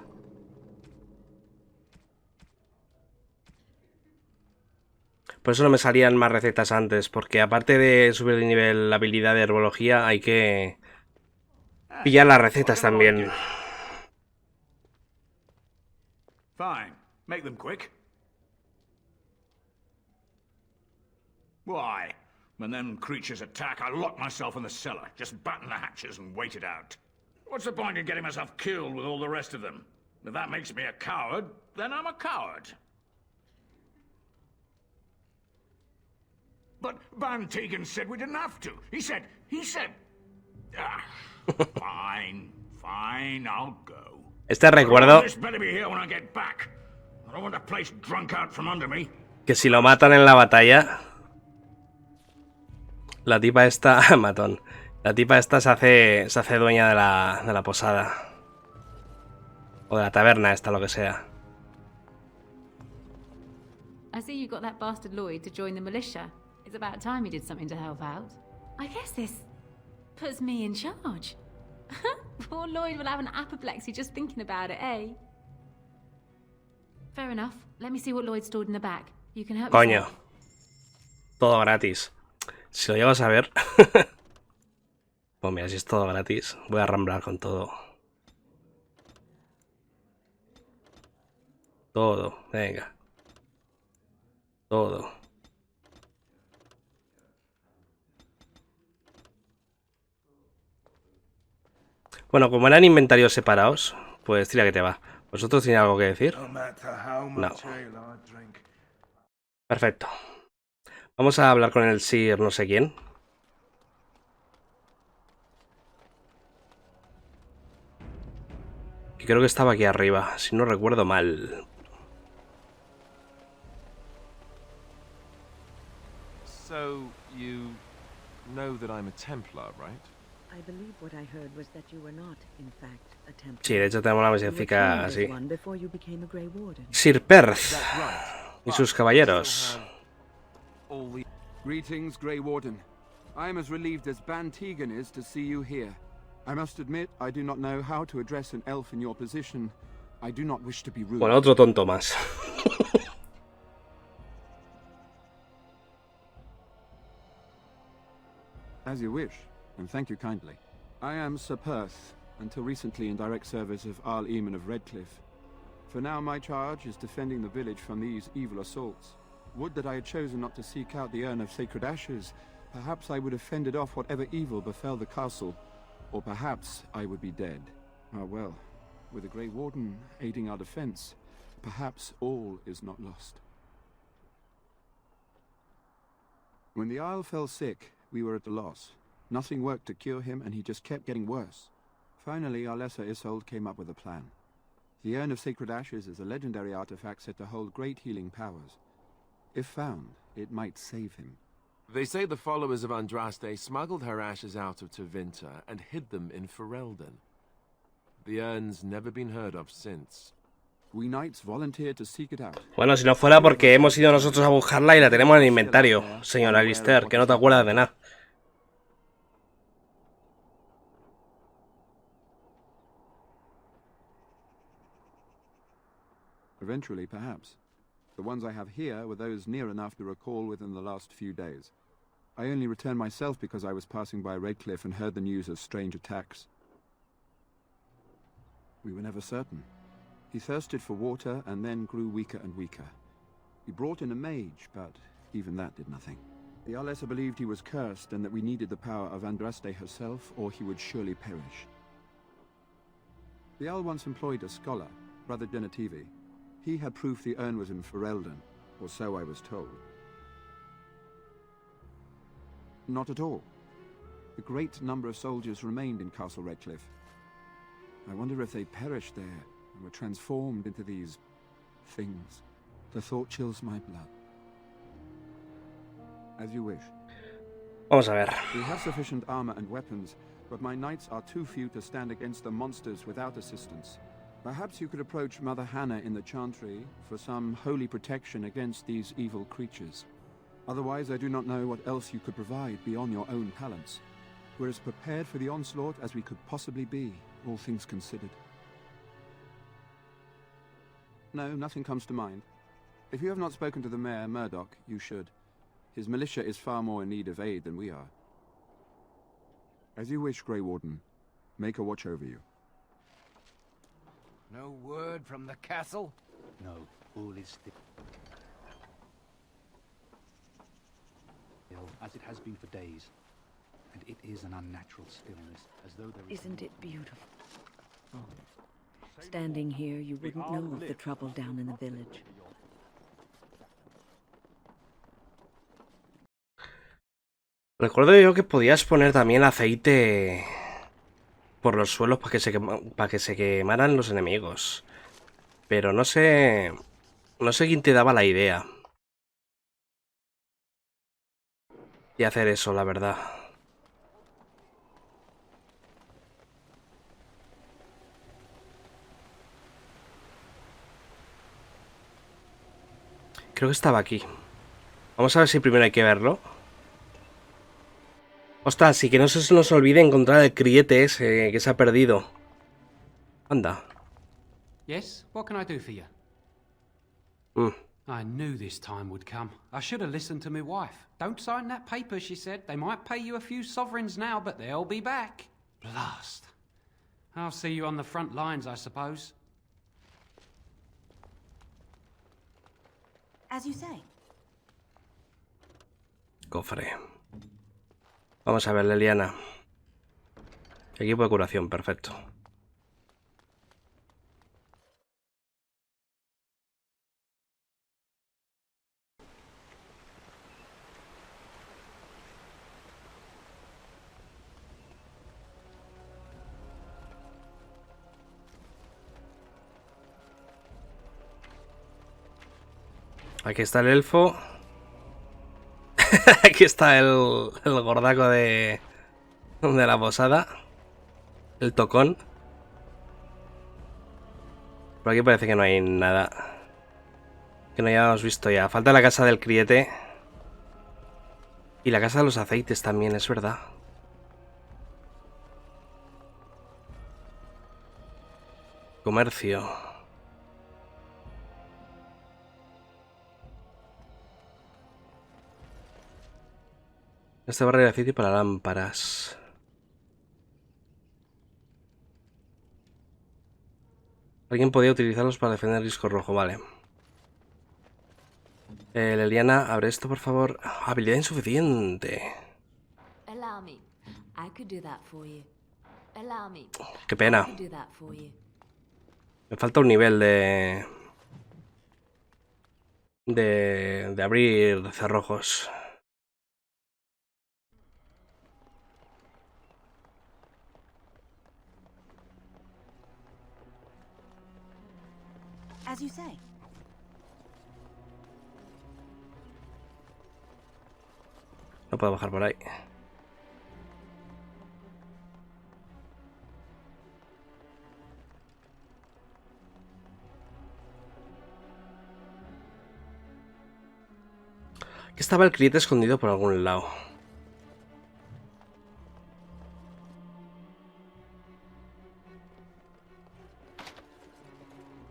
S1: Por eso no me salían más recetas antes, porque aparte de subir de nivel la habilidad de herbología, hay que pillar las recetas también.
S19: Fine. Make them quick. Why? When them creatures attack, I lock myself in the cellar. Just batten the hatches and wait it out. What's the point in getting myself killed with all the rest of them? If that makes me a coward, then I'm a coward. But Van Tegan said we didn't have to. He said... Ah, fine, I'll go.
S1: Este recuerdo...
S19: This better be here when I get back. I don't want the place drunk out from under me.
S1: Que si lo matan en la batalla... La tipa esta... Matón. La tipa esta se hace dueña de la posada. O de la taberna esta, lo que sea.
S17: I see you got that bastard Lloyd to join the militia. It's about time he did something to help out. I guess this puts me in charge. Poor Lloyd will have an apoplexy just thinking about it, eh? Fair enough. Let me see what Lloyd stored in the back. You can help
S1: Coño.
S17: yourself.
S1: Todo gratis. Si lo llego a saber... Pues mira, si es todo gratis, voy a ramblar con todo. Todo, venga. Todo. Bueno, como eran inventarios separados, pues tira que te va. ¿Vosotros tenéis algo que decir? No. Perfecto. Vamos a hablar con el Sir no sé quién. Que creo que estaba aquí arriba, si no recuerdo mal.
S7: So, you know that I'm a Templar, right?
S2: I believe what I heard was that you were not, in fact, a Templar.
S1: Sí, de hecho tenemos la misiónica así.
S2: One before you became a Grey Warden.
S1: Sir Perth y sus caballeros.
S20: Greetings, Grey Warden. I am as relieved as Van Tegan is to see you here. I must admit, I do not know how to address an elf in your position. I do not wish to be rude.
S1: Bueno, otro tonto más.
S20: As you wish, and thank you kindly. I am Sir Perth, until recently in direct service of Arl Eamon of Redcliffe. For now my charge is defending the village from these evil assaults. Would that I had chosen not to seek out the urn of sacred ashes. Perhaps I would have fended off whatever evil befell the castle. Or perhaps I would be dead. Ah well, with the Grey Warden aiding our defense, perhaps all is not lost. When the Isle fell sick, we were at a loss. Nothing worked to cure him, and he just kept getting worse. Finally, our lesser Isolde came up with a plan. The Urn of Sacred Ashes is a legendary artifact said to hold great healing powers. If found, it might save him.
S7: They say the followers of Andraste smuggled her ashes out of Tevinter and hid them in Ferelden. The urn's never been heard of since.
S20: We knights volunteered to seek it out.
S1: Bueno, si no fuera porque hemos ido nosotros a buscarla y la tenemos en el inventario, señor Alistair, que no te acuerdas de nada.
S20: Eventually, perhaps. The ones I have here were those near enough to recall within the last few days. I only returned myself because I was passing by Redcliffe and heard the news of strange attacks. We were never certain. He thirsted for water and then grew weaker and weaker. We brought in a mage, but even that did nothing. The Alessa believed he was cursed and that we needed the power of Andraste herself, or he would surely perish. The Al once employed a scholar, Brother Genitivi. He had proof the urn was in Ferelden, or so I was told. Not at all. A great number of soldiers remained in Castle Redcliffe. I wonder if they perished there and were transformed into these things. The thought chills my blood. As you wish.
S1: Vamos a ver.
S20: We have sufficient armor and weapons, but my knights are too few to stand against the monsters without assistance. Perhaps you could approach Mother Hannah in the Chantry for some holy protection against these evil creatures. Otherwise, I do not know what else you could provide beyond your own talents. We're as prepared for the onslaught as we could possibly be, all things considered. No, nothing comes to mind. If you have not spoken to the Mayor, Murdoch, you should. His militia is far more in need of aid than we are. As you wish, Grey Warden. Make a watch over you.
S6: No word from the castle?
S10: No, all is still as it has been for days. And it is an unnatural stillness, as though there is...
S2: Isn't it beautiful? Oh. Standing here, you wouldn't know of the trouble down in the village.
S1: Recuerdo yo que podías poner también aceite por los suelos para que se quemaran los enemigos. Pero no sé quién te daba la idea de hacer eso, la verdad. Creo que estaba aquí. Vamos a ver si primero hay que verlo. Ostras, sí que no se nos olvide encontrar el criete ese que se ha perdido. Anda.
S21: Yes, what can I do for you? I knew this time would come. I should have listened to my wife. Don't sign that paper, she said. They might pay you a few sovereigns now, but they'll be back. Blast. I'll see you on the front lines, I suppose.
S9: As you say.
S1: Cofre. Vamos a ver, Leliana. Equipo de curación, perfecto. Aquí está el elfo. Aquí está el gordaco de la posada. El tocón. Por aquí parece que no hay nada. Que no hayamos visto ya. Falta la casa del criete. Y la casa de los aceites también, es verdad. Comercio. Este barrio de aceite para lámparas. Alguien podía utilizarlos para defender el Risco Rojo, vale. Leliana, abre esto, por favor. Habilidad insuficiente. Qué pena. Me falta un nivel de abrir cerrojos.
S9: As you say.
S1: No puedo bajar por ahí. Aquí estaba el criete escondido por algún lado.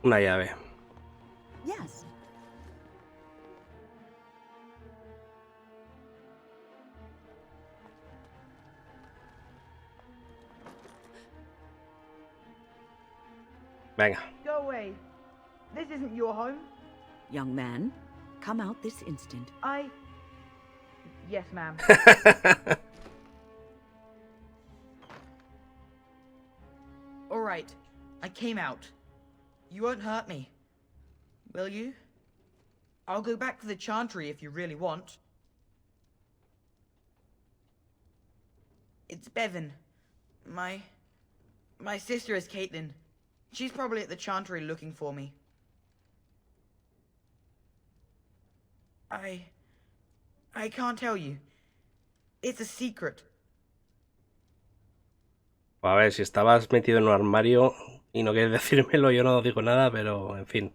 S1: Una llave.
S9: Yes.
S1: Venga.
S22: Go away. This isn't your home.
S2: Young man, come out this instant.
S22: I
S4: Yes, ma'am. Alright, I came out. You won't hurt me, will you? I'll go back to the chantry if you really want. It's Bevan. My sister is Caitlin. She's probably at the chantry looking for me. I can't tell you. It's a secret.
S1: A ver, si estabas metido en un armario y no quieres decírmelo, yo no digo nada, pero en fin.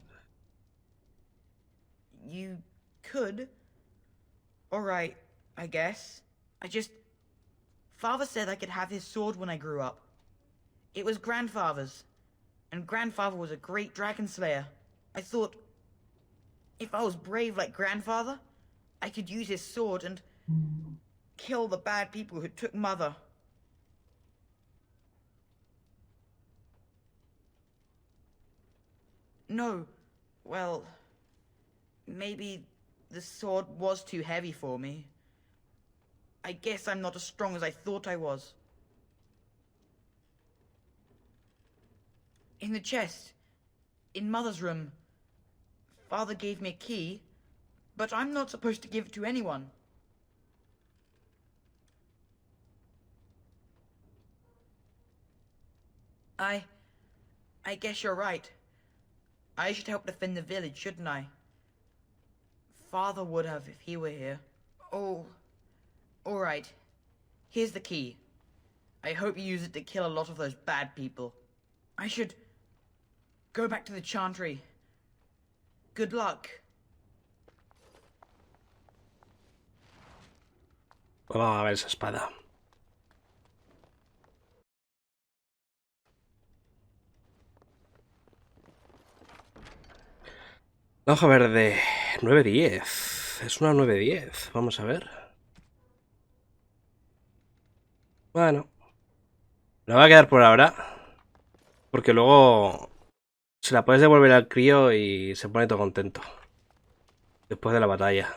S4: You could. Alright, I guess. Father said I could have his sword when I grew up. It was Grandfather's. And Grandfather was a great dragon slayer. I thought, if I was brave like Grandfather, I could use his sword and kill the bad people who took Mother. No, well, maybe the sword was too heavy for me. I guess I'm not as strong as I thought I was. In the chest, in Mother's room, Father gave me a key, but I'm not supposed to give it to anyone. I guess you're right. I should help defend the village, shouldn't I? Father would have if he were here. Oh, alright. Here's the key. I hope you use it to kill a lot of those bad people. I should go back to the chantry. Good luck.
S1: Vamos a ver esa espada. La hoja verde 9-10. Es una 9-10. Vamos a ver. Bueno. La voy a quedar por ahora. Porque luego se la puedes devolver al crío y se pone todo contento. Después de la batalla.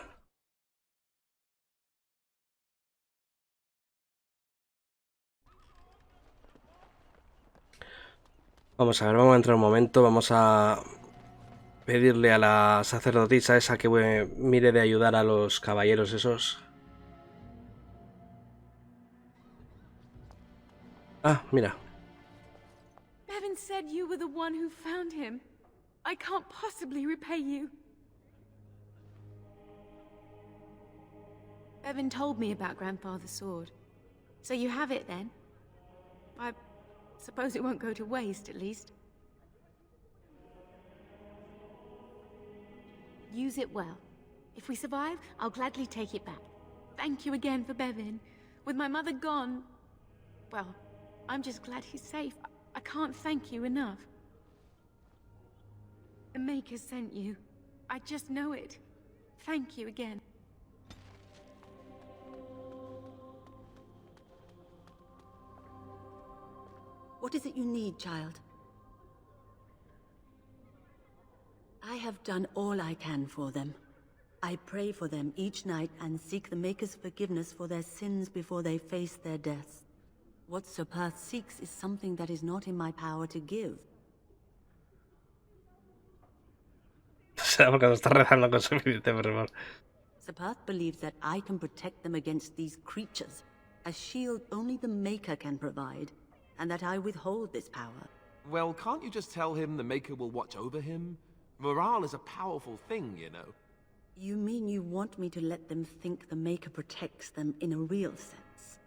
S1: Vamos a ver, vamos a entrar un momento. Vamos a pedirle a la sacerdotisa esa que mire de ayudar a los caballeros esos. Ah, mira.
S3: Bevan said you were the one who found him. I can't possibly repay you. Bevan told me about Grandfather's sword. So you have it then? I suppose it won't go to waste, at least. Use it well. If we survive, I'll gladly take it back. Thank you again for Bevan. With my mother gone, well, I'm just glad he's safe. I can't thank you enough. The Maker sent you. I just know it. Thank you again.
S2: What is it you need, child? I have done all I can for them. I pray for them each night and seek the Maker's forgiveness for their sins before they face their deaths. What Sir Perth seeks is something that is not in my power to give.
S1: Será porque no está rezando con suficiente fervor.
S2: Sir Perth believes that I can protect them against these creatures, a shield only the Maker can provide, and that I withhold this power.
S7: Well, can't you just tell him the Maker will watch over him? Morale is a powerful thing, you know.
S2: You mean you want me to let them think the Maker protects them in a real sense?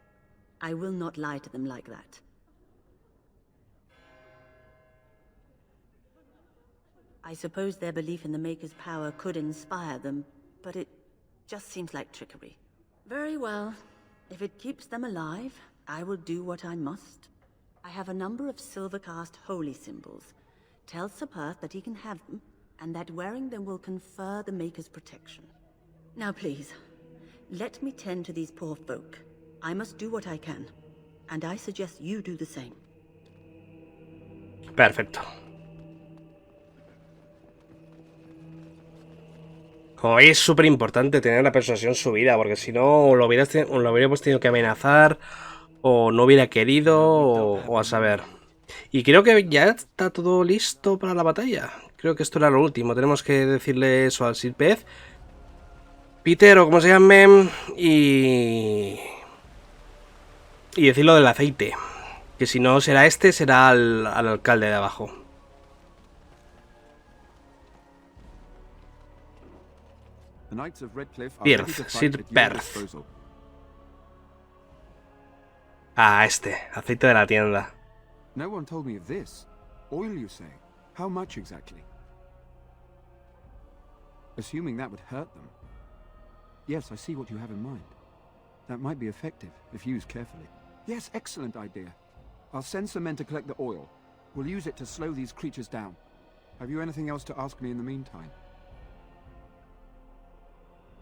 S2: I will not lie to them like that. I suppose their belief in the Maker's power could inspire them, but it just seems like trickery. Very well. If it keeps them alive, I will do what I must. I have a number of silver-cast holy symbols. Tell Sir Perth that he can have them, and that wearing them will confer the Maker's protection. Now please, let me tend to these poor folk. I must do what I can, and I suggest you do the same.
S1: Perfecto. Como veis, es súper importante tener la persuasión subida, porque si no, lo hubiéramos tenido que amenazar, o no hubiera querido, o a saber. Y creo que ya está todo listo para la batalla. Creo que esto era lo último. Tenemos que decirle eso al Sir Pez, Peter o como se llame, y decirlo del aceite. Que si no será será al alcalde de abajo. Pierce, Sir Perth. Ah, aceite de la tienda.
S20: No one told me of this. Oil, you say? How much exactly? Assuming that would hurt them. Yes, I see what you have in mind. That might be effective, if used carefully. Yes, excellent idea. I'll send some men to collect the oil. We'll use it to slow these creatures down. Have you anything else to ask me in the meantime?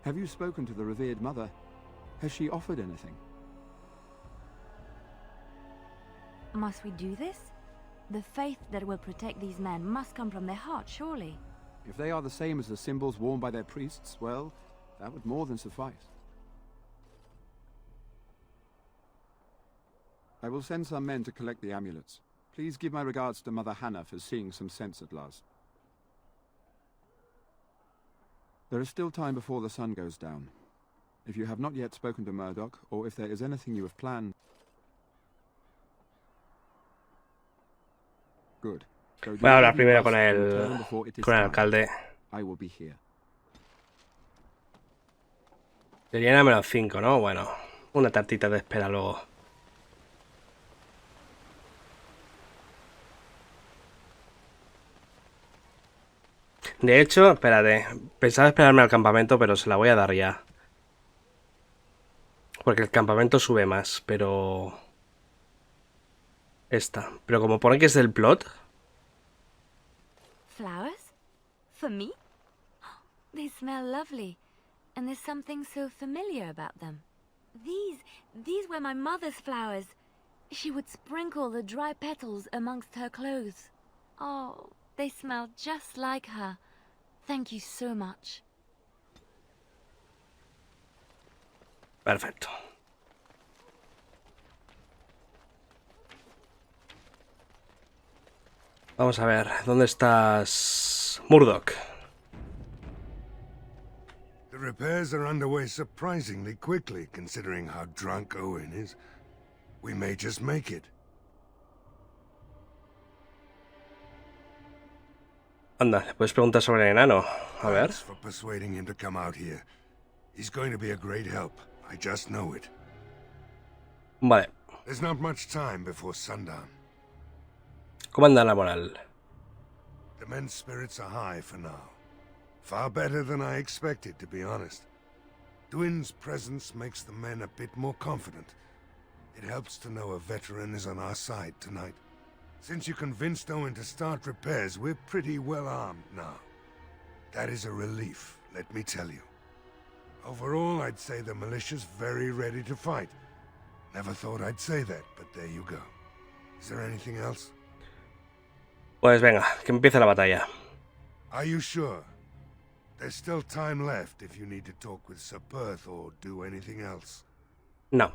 S20: Have you spoken to the revered mother? Has she offered anything?
S9: Must we do this? The faith that will protect these men must come from their heart, surely.
S20: If they are the same as the symbols worn by their priests, well, that would more than suffice. I will send some men to collect the amulets. Please give my regards to Mother Hannah for seeing some sense at last. There is still time before the sun goes down. If you have not yet spoken to Murdoch, or if there is anything you have planned... Good.
S1: Voy a hablar primero con el alcalde.
S20: I will be here.
S1: Serían a menos 5, ¿no? Bueno, una tartita de espera luego. De hecho, espérate, pensaba esperarme al campamento, pero se la voy a dar ya. Porque el campamento sube más, pero... Pero como pone que es del plot...
S9: Flowers? For me? They smell lovely, and there's something so familiar about them. These were my mother's flowers. She would sprinkle the dry petals amongst her clothes. Oh, they smell just like her. Thank you so much.
S1: Perfecto. Vamos a ver, ¿dónde estás, Murdoch?
S14: The repairs are underway surprisingly quickly, considering how drunk Owen is. We may just make it.
S1: Anda, le puedes preguntar sobre el enano. A ver.
S14: Thanks for persuading him to come out here. He's going to be a great help. I just know it.
S1: Vale.
S14: There's not much time before sundown.
S1: ¿Cómo anda la moral?
S14: The men's spirits are high for now. Far better than I expected, to be honest. Dwin's presence makes the men a bit more confident. It helps to know a veteran is on our side tonight. Since you convinced Owen to start repairs, we're pretty well armed now. That is a relief, let me tell you. Overall, I'd say the militia's very ready to fight. Never thought I'd say that, but there you go. Is there anything else?
S1: Pues venga, que empiece la batalla.
S14: Are you sure? There's still time left if you need to talk with Sir Perth or do anything else.
S1: No,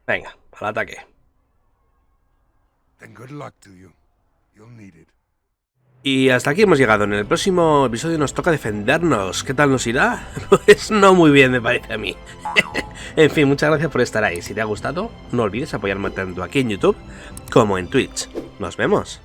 S1: venga, al ataque.
S14: Then good luck to you. You'll need it.
S1: Y hasta aquí hemos llegado. En el próximo episodio nos toca defendernos. ¿Qué tal nos irá? Pues no muy bien, me parece a mí. En fin, muchas gracias por estar ahí. Si te ha gustado, no olvides apoyarme tanto aquí en YouTube como en Twitch. Nos vemos.